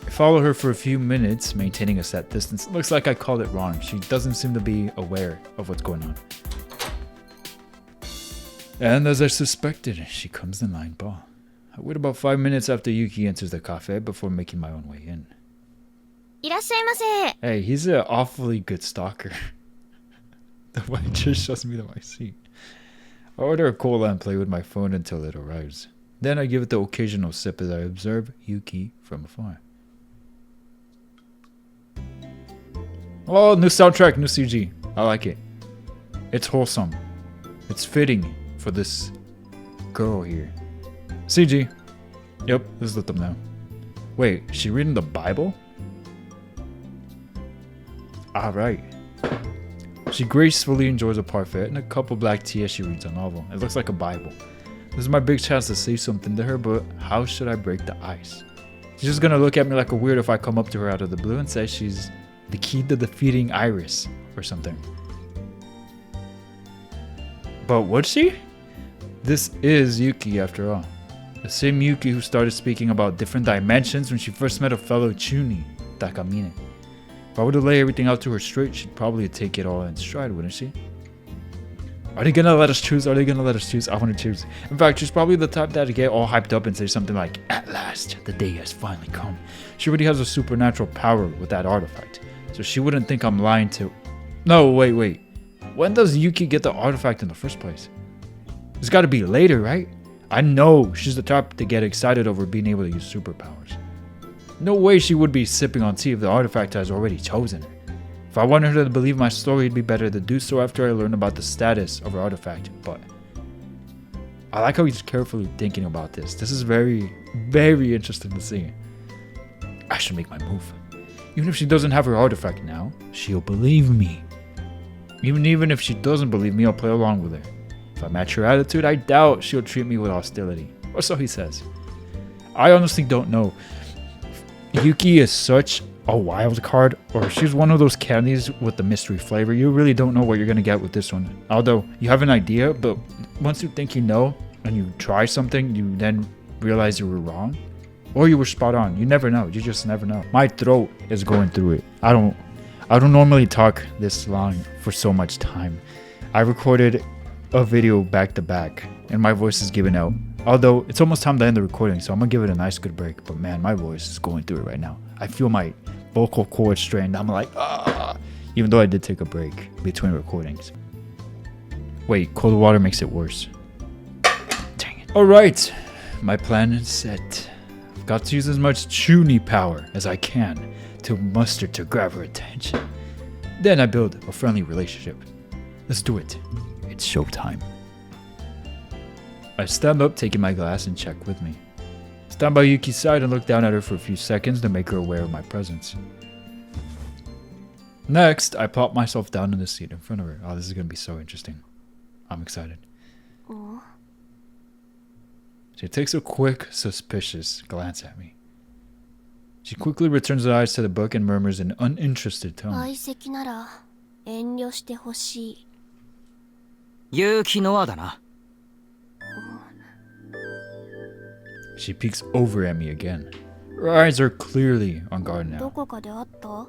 I followed her for a few minutes, maintaining a set distance. It looks like I called it wrong. She doesn't seem to be aware of what's going on. And as I suspected, she comes in line ball. I wait about 5 minutes after Yuki enters the cafe before making my own way in. いらっしゃいませ。 Hey, he's an awfully good stalker. The waitress shows me my seat. I order a cola and play with my phone until it arrives. Then I give it the occasional sip as I observe Yuki from afar. Oh, new soundtrack, new CG. I like it. It's wholesome. It's fitting for this girl here. CG. Yep, let's let them know. Wait, is she reading the Bible? Alright. She gracefully enjoys a parfait and a cup of black tea as she reads a novel. It looks like a Bible. This is my big chance to say something to her, but how should I break the ice? She's just gonna look at me like a weirdo if I come up to her out of the blue and say she's the key to defeating Iris or something. But would she? This is Yuki after all. The same Yuki who started speaking about different dimensions when she first met a fellow Chuuni, Takamine. If I were to lay everything out to her straight, she'd probably take it all in stride, wouldn't she? Are they gonna let us choose? Are they gonna let us choose? I wanna choose. In fact, she's probably the type that'd get all hyped up and say something like, "At last, the day has finally come." She already has a supernatural power with that artifact, so she wouldn't think I'm lying to... No, wait. When does Yuki get the artifact in the first place? It's gotta be later, right? I know she's the type to get excited over being able to use superpowers. No way she would be sipping on tea if the artifact has already chosen her. If I wanted her to believe my story, it'd be better to do so after I learn about the status of her artifact, but... I like how he's carefully thinking about this. This is very, very interesting to see. I should make my move. Even if she doesn't have her artifact now, she'll believe me. Even if she doesn't believe me, I'll play along with her. If I match her attitude, I doubt she'll treat me with hostility. Or so he says. I honestly don't know. Yuki is such a wild card, or she's one of those candies with the mystery flavor. You really don't know what you're gonna get with this one. Although you have an idea, but once you think you know and you try something, you then realize you were wrong, or you were spot on. You never know. You just never know. My throat is going through it. I don't normally talk this long for so much time. I recorded a video back to back and my voice is giving out. Although it's almost time to end the recording, so I'm gonna give it a nice good break. But man, my voice is going through it right now. I feel my vocal cord strained. I'm like, ah, even though I did take a break between recordings. Wait, cold water makes it worse. Dang it. Alright, my plan is set. I've got to use as much Chuuni power as I can to muster to grab her attention. Then I build a friendly relationship. Let's do it. It's showtime. I stand up, taking my glass, and check with me. Stand by Yuki's side and look down at her for a few seconds to make her aware of my presence. Next, I plop myself down in the seat in front of her. Oh, this is going to be so interesting. I'm excited. She takes a quick, suspicious glance at me. She quickly returns her eyes to the book and murmurs in an uninterested tone. 相席なら遠慮してほしい。勇気の輪だな。She peeks over at me again. Her eyes are clearly on guard ど now. こかで会った？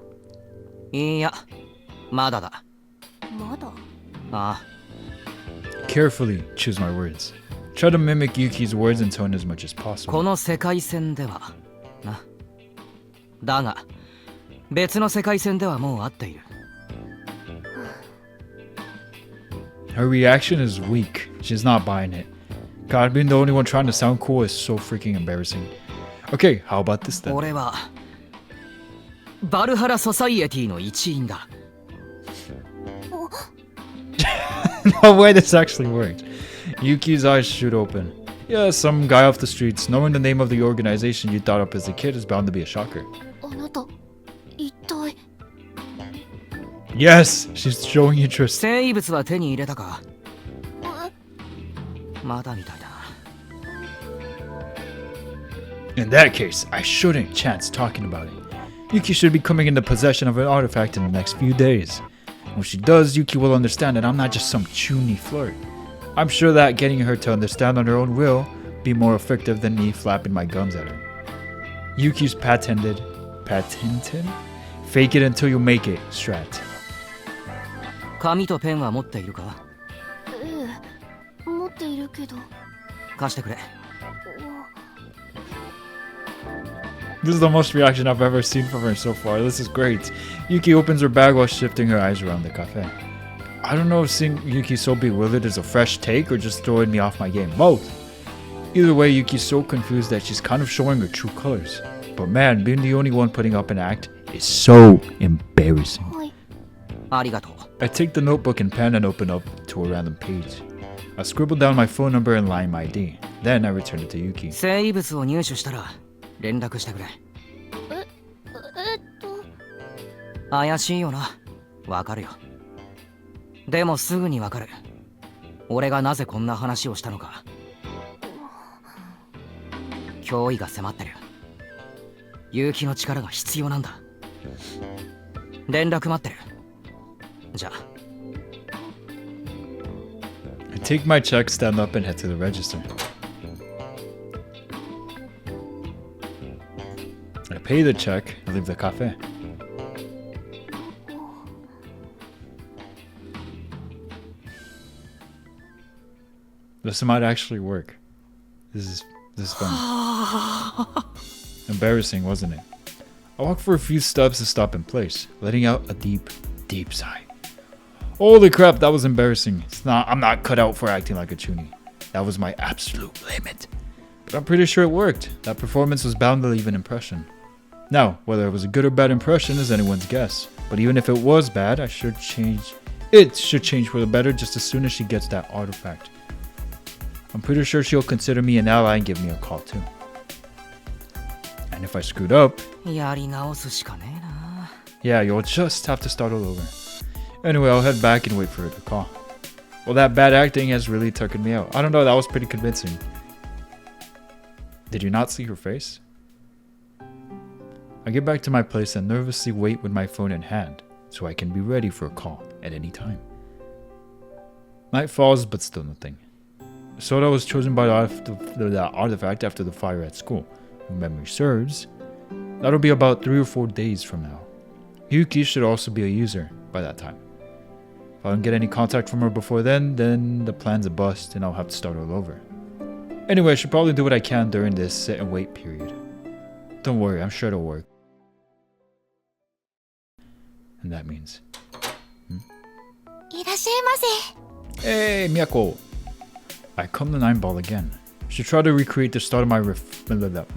いや、まだだ。まだ？ああ、 Carefully choose my words. Try to mimic Yuki's words and tone as much as こ possible. の世界線ではな。だが、別の世界線ではもう会っている。Her reaction is weak. She's not buying it. God, being the only one trying to sound cool is so freaking embarrassing. Okay, how about this then? 俺はバルハラソサイエティの一員だ。No way this actually worked. Yuki's eyes shoot open. Yeah, some guy off the streets. Knowing the name of the organization you thought up as a kid is bound to be a shocker. あなた、一体。Yes, she's showing interest. 生異物は手に入れたか？まだみたいだな。In that case, I shouldn't chance talking about it. Yuki should be coming into possession of an artifact in the next few days. When she does, Yuki will understand that I'm not just some Chuuni flirt. I'm sure that getting her to understand on her own will be more effective than me flapping my gums at her. Yuki's patented fake it until you make it strat. 紙とペンは持っているか？ええ、持っているけど。貸してくれ。This is the most reaction I've ever seen from her so far. This is great. Yuki opens her bag while shifting her eyes around the cafe. I don't know if seeing Yuki so bewildered is a fresh take or just throwing me off my game. Both. Either way, Yuki's so confused that she's kind of showing her true colors. But man, being the only one putting up an act is so embarrassing. はい。ありがとう。I take the notebook and pen and open up to a random page. I scribble down my phone number and line ID. Then I return it to Yuki. 生物を入手したら連絡してくれ。怪しいよな。わかるよ。でもすぐにわかる。俺がなぜこんな話をしたのか。脅威が迫ってる。勇気の力が必要なんだ。連絡待ってる。じゃあ。I take my check, stand up, and head to the register. I pay the check and leave the cafe. This might actually work. This is fun. Embarrassing, wasn't it? I walk for a few steps to stop in place, letting out a deep, deep sigh. Holy crap, that was embarrassing. I'm not cut out for acting like a Chuuni. That was my absolute limit. But I'm pretty sure it worked. That performance was bound to leave an impression. Now, whether it was a good or bad impression is anyone's guess. But even if it was bad, it should change for the better just as soon as she gets that artifact. I'm pretty sure she'll consider me an ally and give me a call too. And if I screwed up, やり直すしかねえな。 yeah, you'll just have to start all over. Anyway, I'll head back and wait for her to call. Well, that bad acting has really taken me out. I don't know, that was pretty convincing. Did you not see her face? I get back to my place and nervously wait with my phone in hand, so I can be ready for a call at any time. Night falls, but still nothing. Soda was chosen by the artifact after the fire at school. If memory serves, that'll be about 3 or 4 days from now. Yuki should also be a user by that time. If I don't get any contact from her before then the plan's a bust and I'll have to start all over. Anyway, I should probably do what I can during this sit and wait period. Don't worry, I'm sure it'll work. And that means... いらっしゃいませ。 Hey, Miyako! I come to 9 ball again. Should try to recreate the start of my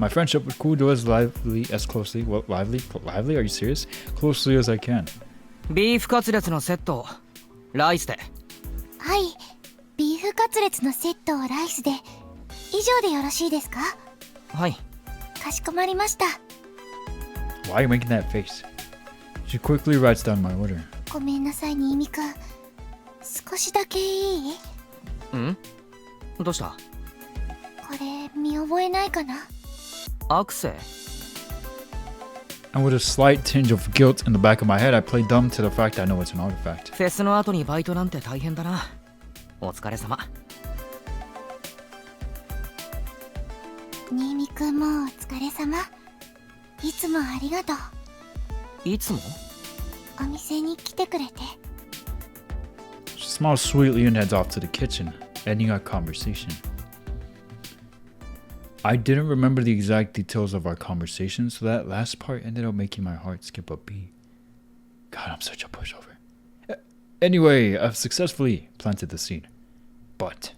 friendship with Kudo as closely, lively? Are you serious? Closely as I can. ビーフカツレツのセット、ライスで。はい、ビーフカツレツのセットをライスで。以上でよろしいですか？はい。かしこまりました。 Why are you making that face? She quickly writes down my order. ごめんなさい、新見くん。少しだけいい？ん？どうした？これ見覚えないかな？アクセ？ And with a slight tinge of guilt in the back of my head, I play dumb to the fact I know it's an artifact. フェスの後にバイトなんて大変だな。お疲れ様。新見くんもお疲れ様。いつもありがとう。いつも？お店に来てくれて。She smiles sweetly and heads off to the kitchen, ending our conversation. I didn't remember the exact details of our conversation, so that last part ended up making my heart skip a beat. God, I'm such a pushover. Anyway, I've successfully planted the seed. But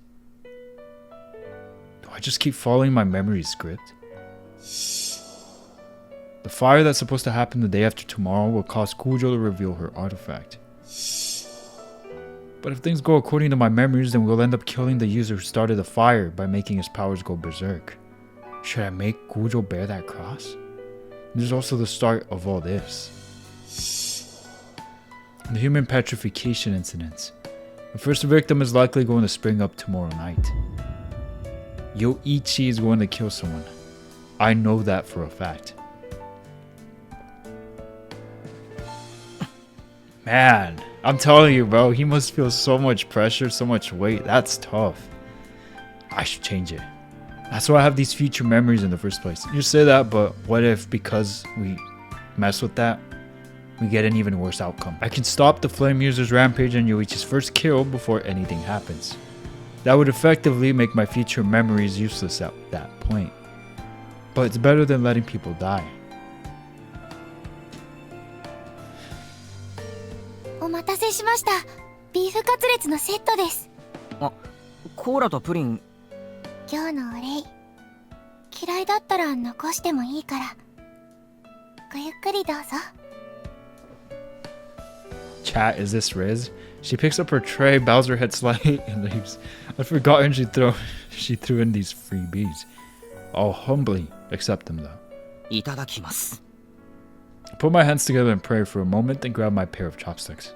do I just keep following my memory script? The fire that's supposed to happen the day after tomorrow will cause Kujo to reveal her artifact. But if things go according to my memories, then we'll end up killing the user who started the fire by making his powers go berserk. Should I make Kujo bear that cross? This is also the start of all this. The human petrification incidents. The first victim is likely going to spring up tomorrow night. Yoichi is going to kill someone. I know that for a fact. Man, I'm telling you, bro, he must feel so much pressure, so much weight. That's tough. I should change it. That's why I have these future memories in the first place. You say that, but what if because we mess with that, we get an even worse outcome? I can stop the flame user's rampage and Yoichi's first kill before anything happens. That would effectively make my future memories useless at that point. But it's better than letting people die. お待たせしました。ビーフカツレツのセットです。あ、コーラとプリン。今日のお礼。嫌いだったら残してもいいから。ごゆっくりどうぞ。Chat, is this Riz? She picks up her tray, bows her head slightly, and leaves. I'd forgotten she threw in these freebies. I'll humbly accept them though. いただきます。 I put my hands together and pray for a moment and grab my pair of chopsticks.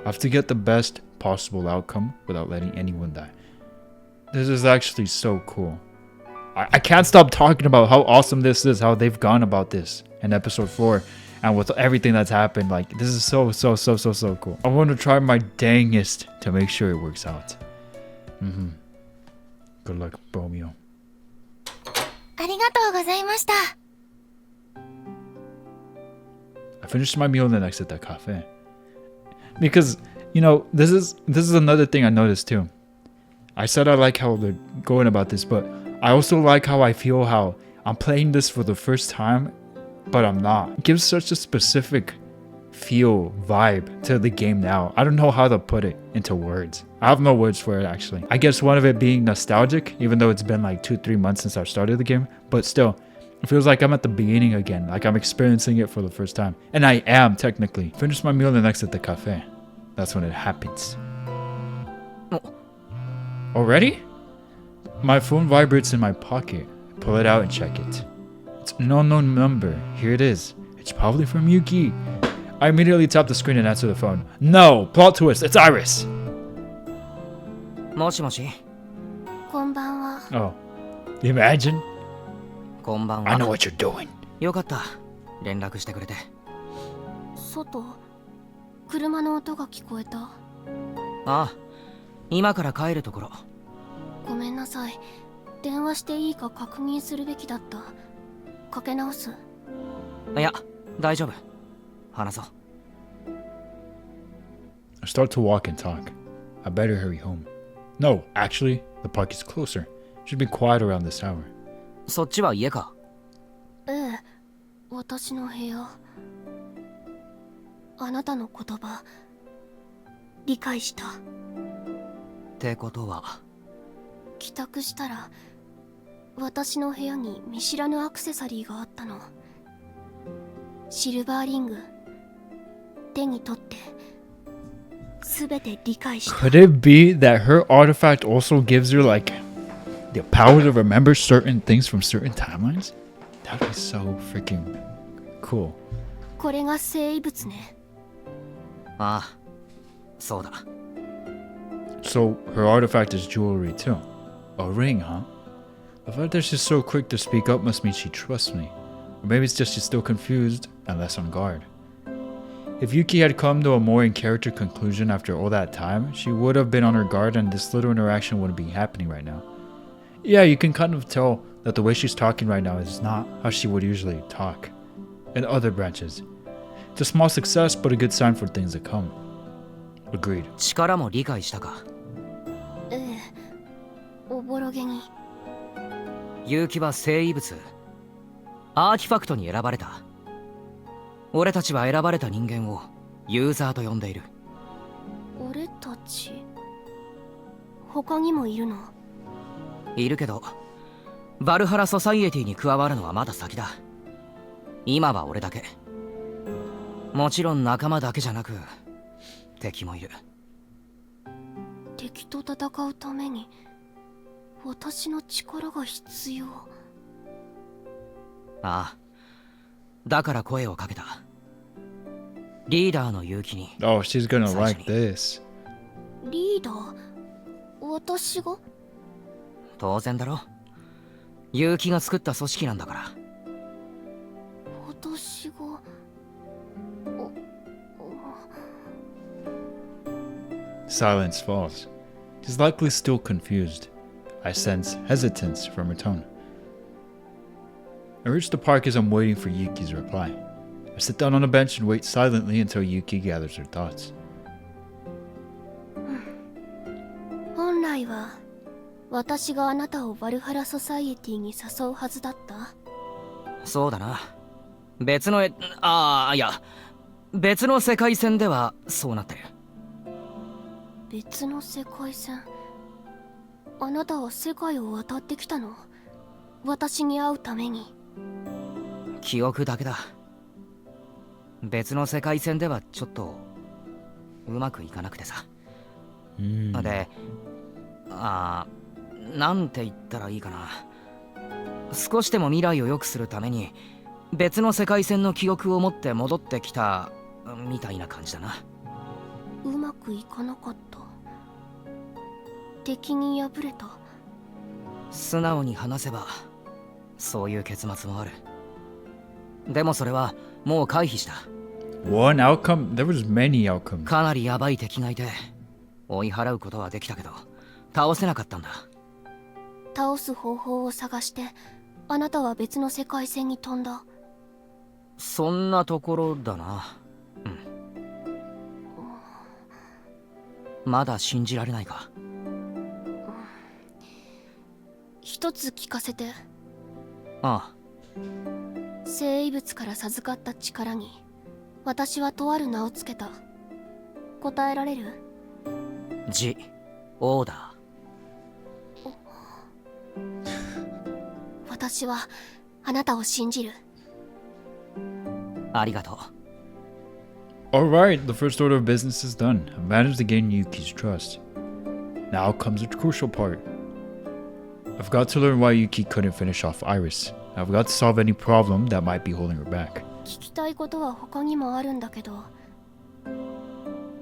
I have to get the best possible outcome without letting anyone die. This is actually so cool. I can't stop talking about how awesome this is, how they've gone about this in episode 4. And with everything that's happened, like, this is so cool. I want to try my dangest to make sure it works out. Good luck, Romeo. ありがとうございました。I finished my meal and then exited that cafe. Because, you know, this is another thing I noticed too. I said I like how they're going about this, but I also like how I feel how I'm playing this for the first time, but I'm not. It gives such a specific feel, vibe to the game now. I don't know how to put it into words. I have no words for it actually. I guess one of it being nostalgic, even though it's been like 2-3 months since I started the game, but still, it feels like I'm at the beginning again, like I'm experiencing it for the first time. And I am, technically. Finish my meal and then exit the cafe. That's when it happens. Already? My phone vibrates in my pocket. I pull it out and check it. It's an unknown number. Here it is. It's probably from Yuki. I immediately tap the screen and answer the phone. No! Plot twist! It's Iris! もしもし。こんばんは。 Oh. Imagine? こんばんは。 I know what you're doing. よかった。連絡してくれて。外、車の音が聞こえた。ああ、今から帰るところ。ごめんなさい。電話していいか確認するべきだった。かけ直す。いや、大丈夫。話そう。I start to walk and talk. I better hurry home. No, actually, the park is closer. Should be quiet around this hour. そっちは家か。ええ、私の部屋。あなたの言葉、理解した。ってことは。帰宅したら、私の部屋に見知らぬアクセサリーがあったの。シルバーリング、手に取って、すべて理解した。Could it be that her artifact also gives her, like, the power to remember certain things from certain timelines? That would be so freaking cool. これが生異物ね。ああ、そうだ。So, her artifact is jewelry too. A ring, huh? The fact that she's so quick to speak up must mean she trusts me. Or maybe it's just she's still confused and less on guard. If Yuki had come to a more in-character conclusion after all that time, she would have been on her guard and this little interaction wouldn't be happening right now. Yeah, you can kind of tell that the way she's talking right now is not how she would usually talk in other branches. It's a small success, but a good sign for things to come. Agreed. 力も理解したか。ええ、おぼろげに。結城は生異物。アーティファクトに選ばれた。俺たちは選ばれた人間をユーザーと呼んでいる。俺たち、他にもいるの？いるけど、バルハラソサイエティに加わるのはまだ先だ。今は俺だけ。もちろん仲間だけじゃなく、敵もいる。敵と戦うために私の力が必要。ああ、だから声をかけた。リーダーの結城に。Oh, she's gonna like this. リーダー？私が？当然だろ。結城が作った組織なんだから。私が。Silence falls. She's likely still confused. I sense hesitance from her tone. I reach the park as I'm waiting for Yuki's reply. I sit down on a bench and wait silently until Yuki gathers her thoughts. 本来は私があなたをバルハラソサイエティに誘うはずだった。そうだな。別の別の世界線ではそうなってる。別の世界線。あなたは世界を渡ってきたの？私に会うために。記憶だけだ。別の世界線ではちょっとうまくいかなくてさ。で、なんて言ったらいいかな。少しでも未来を良くするために別の世界線の記憶を持って戻ってきたみたいな感じだな。うまくいかなかった。敵に敗れた。素直に話せばそういう結末もある。でもそれはもう回避した。One outcome? There was many outcomes. かなりヤバい敵がいて追い払うことはできたけど倒せなかったんだ。倒す方法を探してあなたは別の世界線に飛んだ。そんなところだな。まだ信じられないか。一つ聞かせて。ああ。生異物から授かった力に私はとある名をつけた。答えられる？オーダー。私はあなたを信じる。ありがとう。Alright, the first order of business is done. I've managed to gain Yuki's trust. Now comes the crucial part. I've got to learn why Yuki couldn't finish off Iris. I've got to solve any problem that might be holding her back. 聞きたいことは他にもあるんだけど。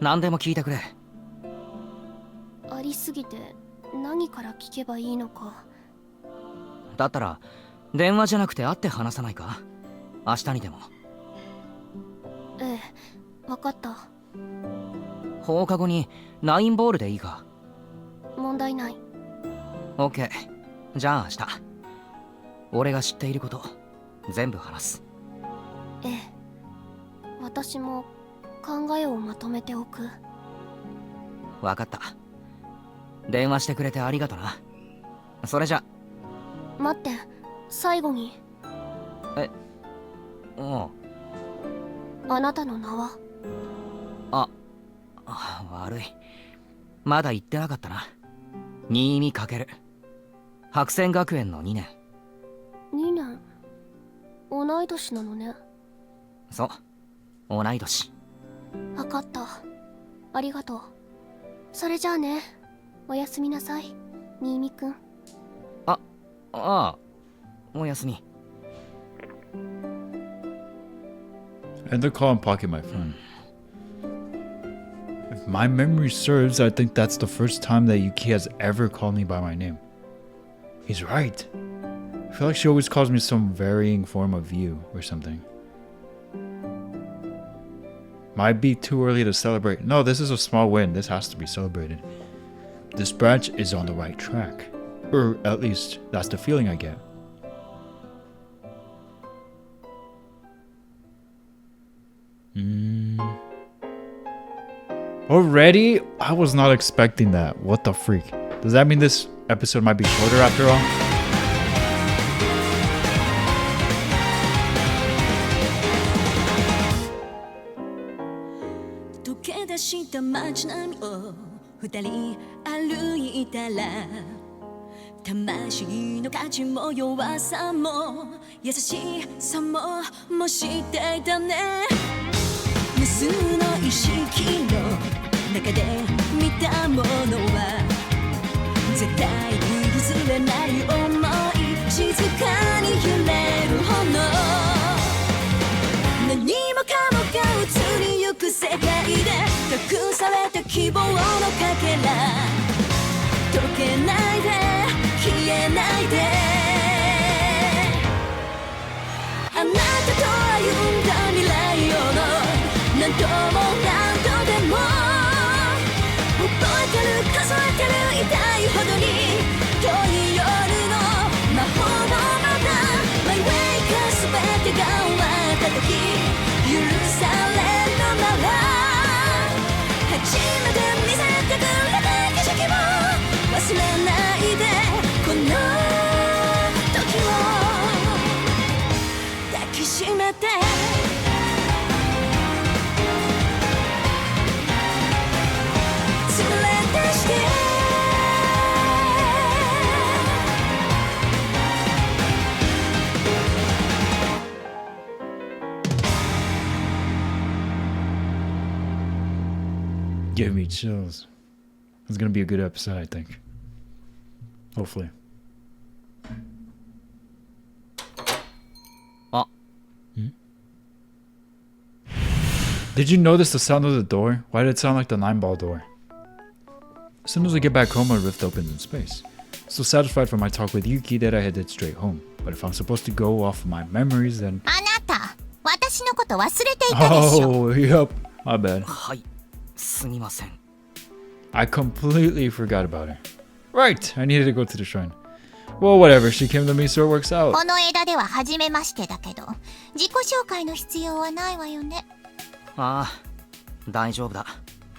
何でも聞いてくれ。ありすぎて何から聞けばいいのか。だったら電話じゃなくて会って話さないか？明日にでも。ええ、わかった。放課後に9ボールでいいか？問題ない。オッケー。じゃあ明日俺が知っていること全部話す。ええ、私も考えをまとめておく。わかった。電話してくれてありがとな。それじゃ。待って、最後に。おう。あなたの名は？悪い。まだ言ってなかったな。新見かける。白泉学園の2年。2年？同い年なのね。そう、同い年。わかった。ありがとう。それじゃあね。おやすみなさい、新見くん。おやすみ。End the call and pocket my phone. If my memory serves, I think that's the first time that Yuki has ever called me by my name. He's right. I feel like she always calls me some varying form of you or something. Might be too early to celebrate. No, this is a small win. This has to be celebrated. This branch is on the right track. Or at least, that's the feeling I get. Already? I was not expecting that. What the freak? Does that mean this episode might be shorter after all? Don't give me chills. It's gonna be a good episode, I think. Hopefully. Did you notice the sound of the door? Why did it sound like the 9-ball door? As soon as I get back home, a rift opens in space. So satisfied from my talk with Yuki that I headed straight home. But if I'm supposed to go off of my memories, then... あなた、私のこと忘れていたでしょ。 Oh, yep. My bad. はい、すみません。 I completely forgot about her. Right, I needed to go to the shrine. Well, whatever. She came to me, so it works out. この枝では初めましてだけど、自己紹介の必要はないわよね。ああ、大丈夫だ。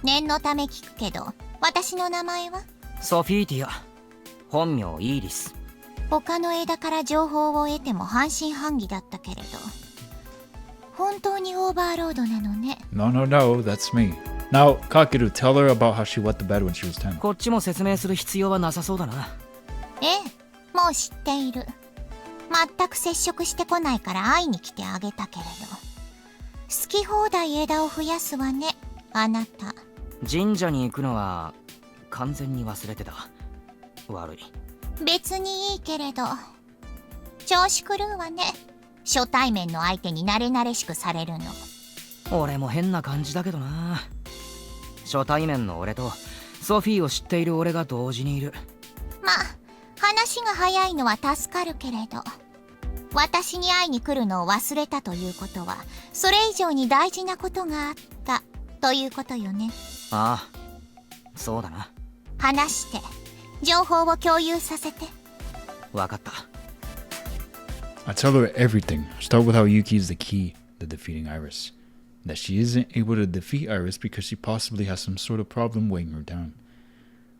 念のため聞くけど、私の名前はソフィーティア。本名イーリス。他の枝から情報を得ても半信半疑だったけれど、本当にオーバーロードなのね。No, that's me. Now, Kakeru, tell her about how she wet the bed when she was 10. こっちも説明する必要はなさそうだな。ええ、もう知っている。全く接触してこないから会いに来てあげたけれど、好き放題枝を増やすわね、あなた。神社に行くのは完全に忘れてた。悪い。別にいいけれど、調子狂うわね。初対面の相手に慣れ慣れしくされるの。俺も変な感じだけどな。初対面の俺とソフィーを知っている俺が同時にいる。まあ、話が早いのは助かるけれど、私に会いに来るのを忘れたということは、それ以上に大事なことがあったということよね。ああ、そうだな。話して情報を共有させて。わかった。I tell her everything. Start with how Yuki is the key to defeating Iris. That she isn't able to defeat Iris because she possibly has some sort of problem weighing her down.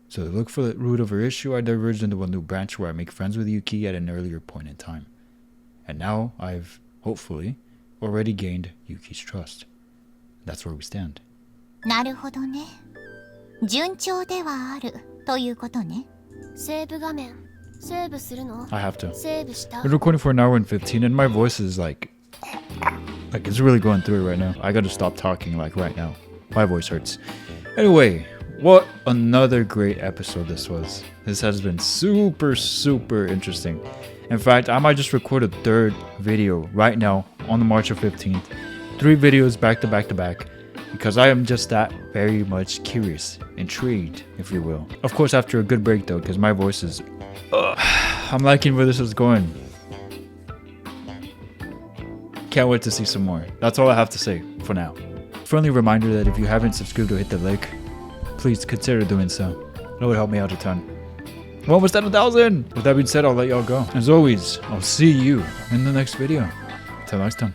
So to look for the root of her issue, I diverged into a new branch where I make friends with Yuki at an earlier point in time. And now I've, hopefully, already gained Yuki's trust. That's where we stand. なるほどね。順調ではあるということね。セーブ画面セーブするの？ I have to. セーブした。 We're recording for an hour and 15 and my voice is like it's really going through it right now. I gotta stop talking like right now. My voice hurts. Anyway, what another great episode this was. This has been super interesting. In fact, I might just record a third video right now on the March of 15th. 3 videos back to back to back. Because I am just that very much curious, intrigued, if you will. Of course, after a good break though, because my voice is... I'm liking where this is going. Can't wait to see some more. That's all I have to say for now. Friendly reminder that if you haven't subscribed or hit the like, please consider doing so. That would help me out a ton. We're almost at 1,000! With that being said, I'll let y'all go. As always, I'll see you in the next video. Till next time.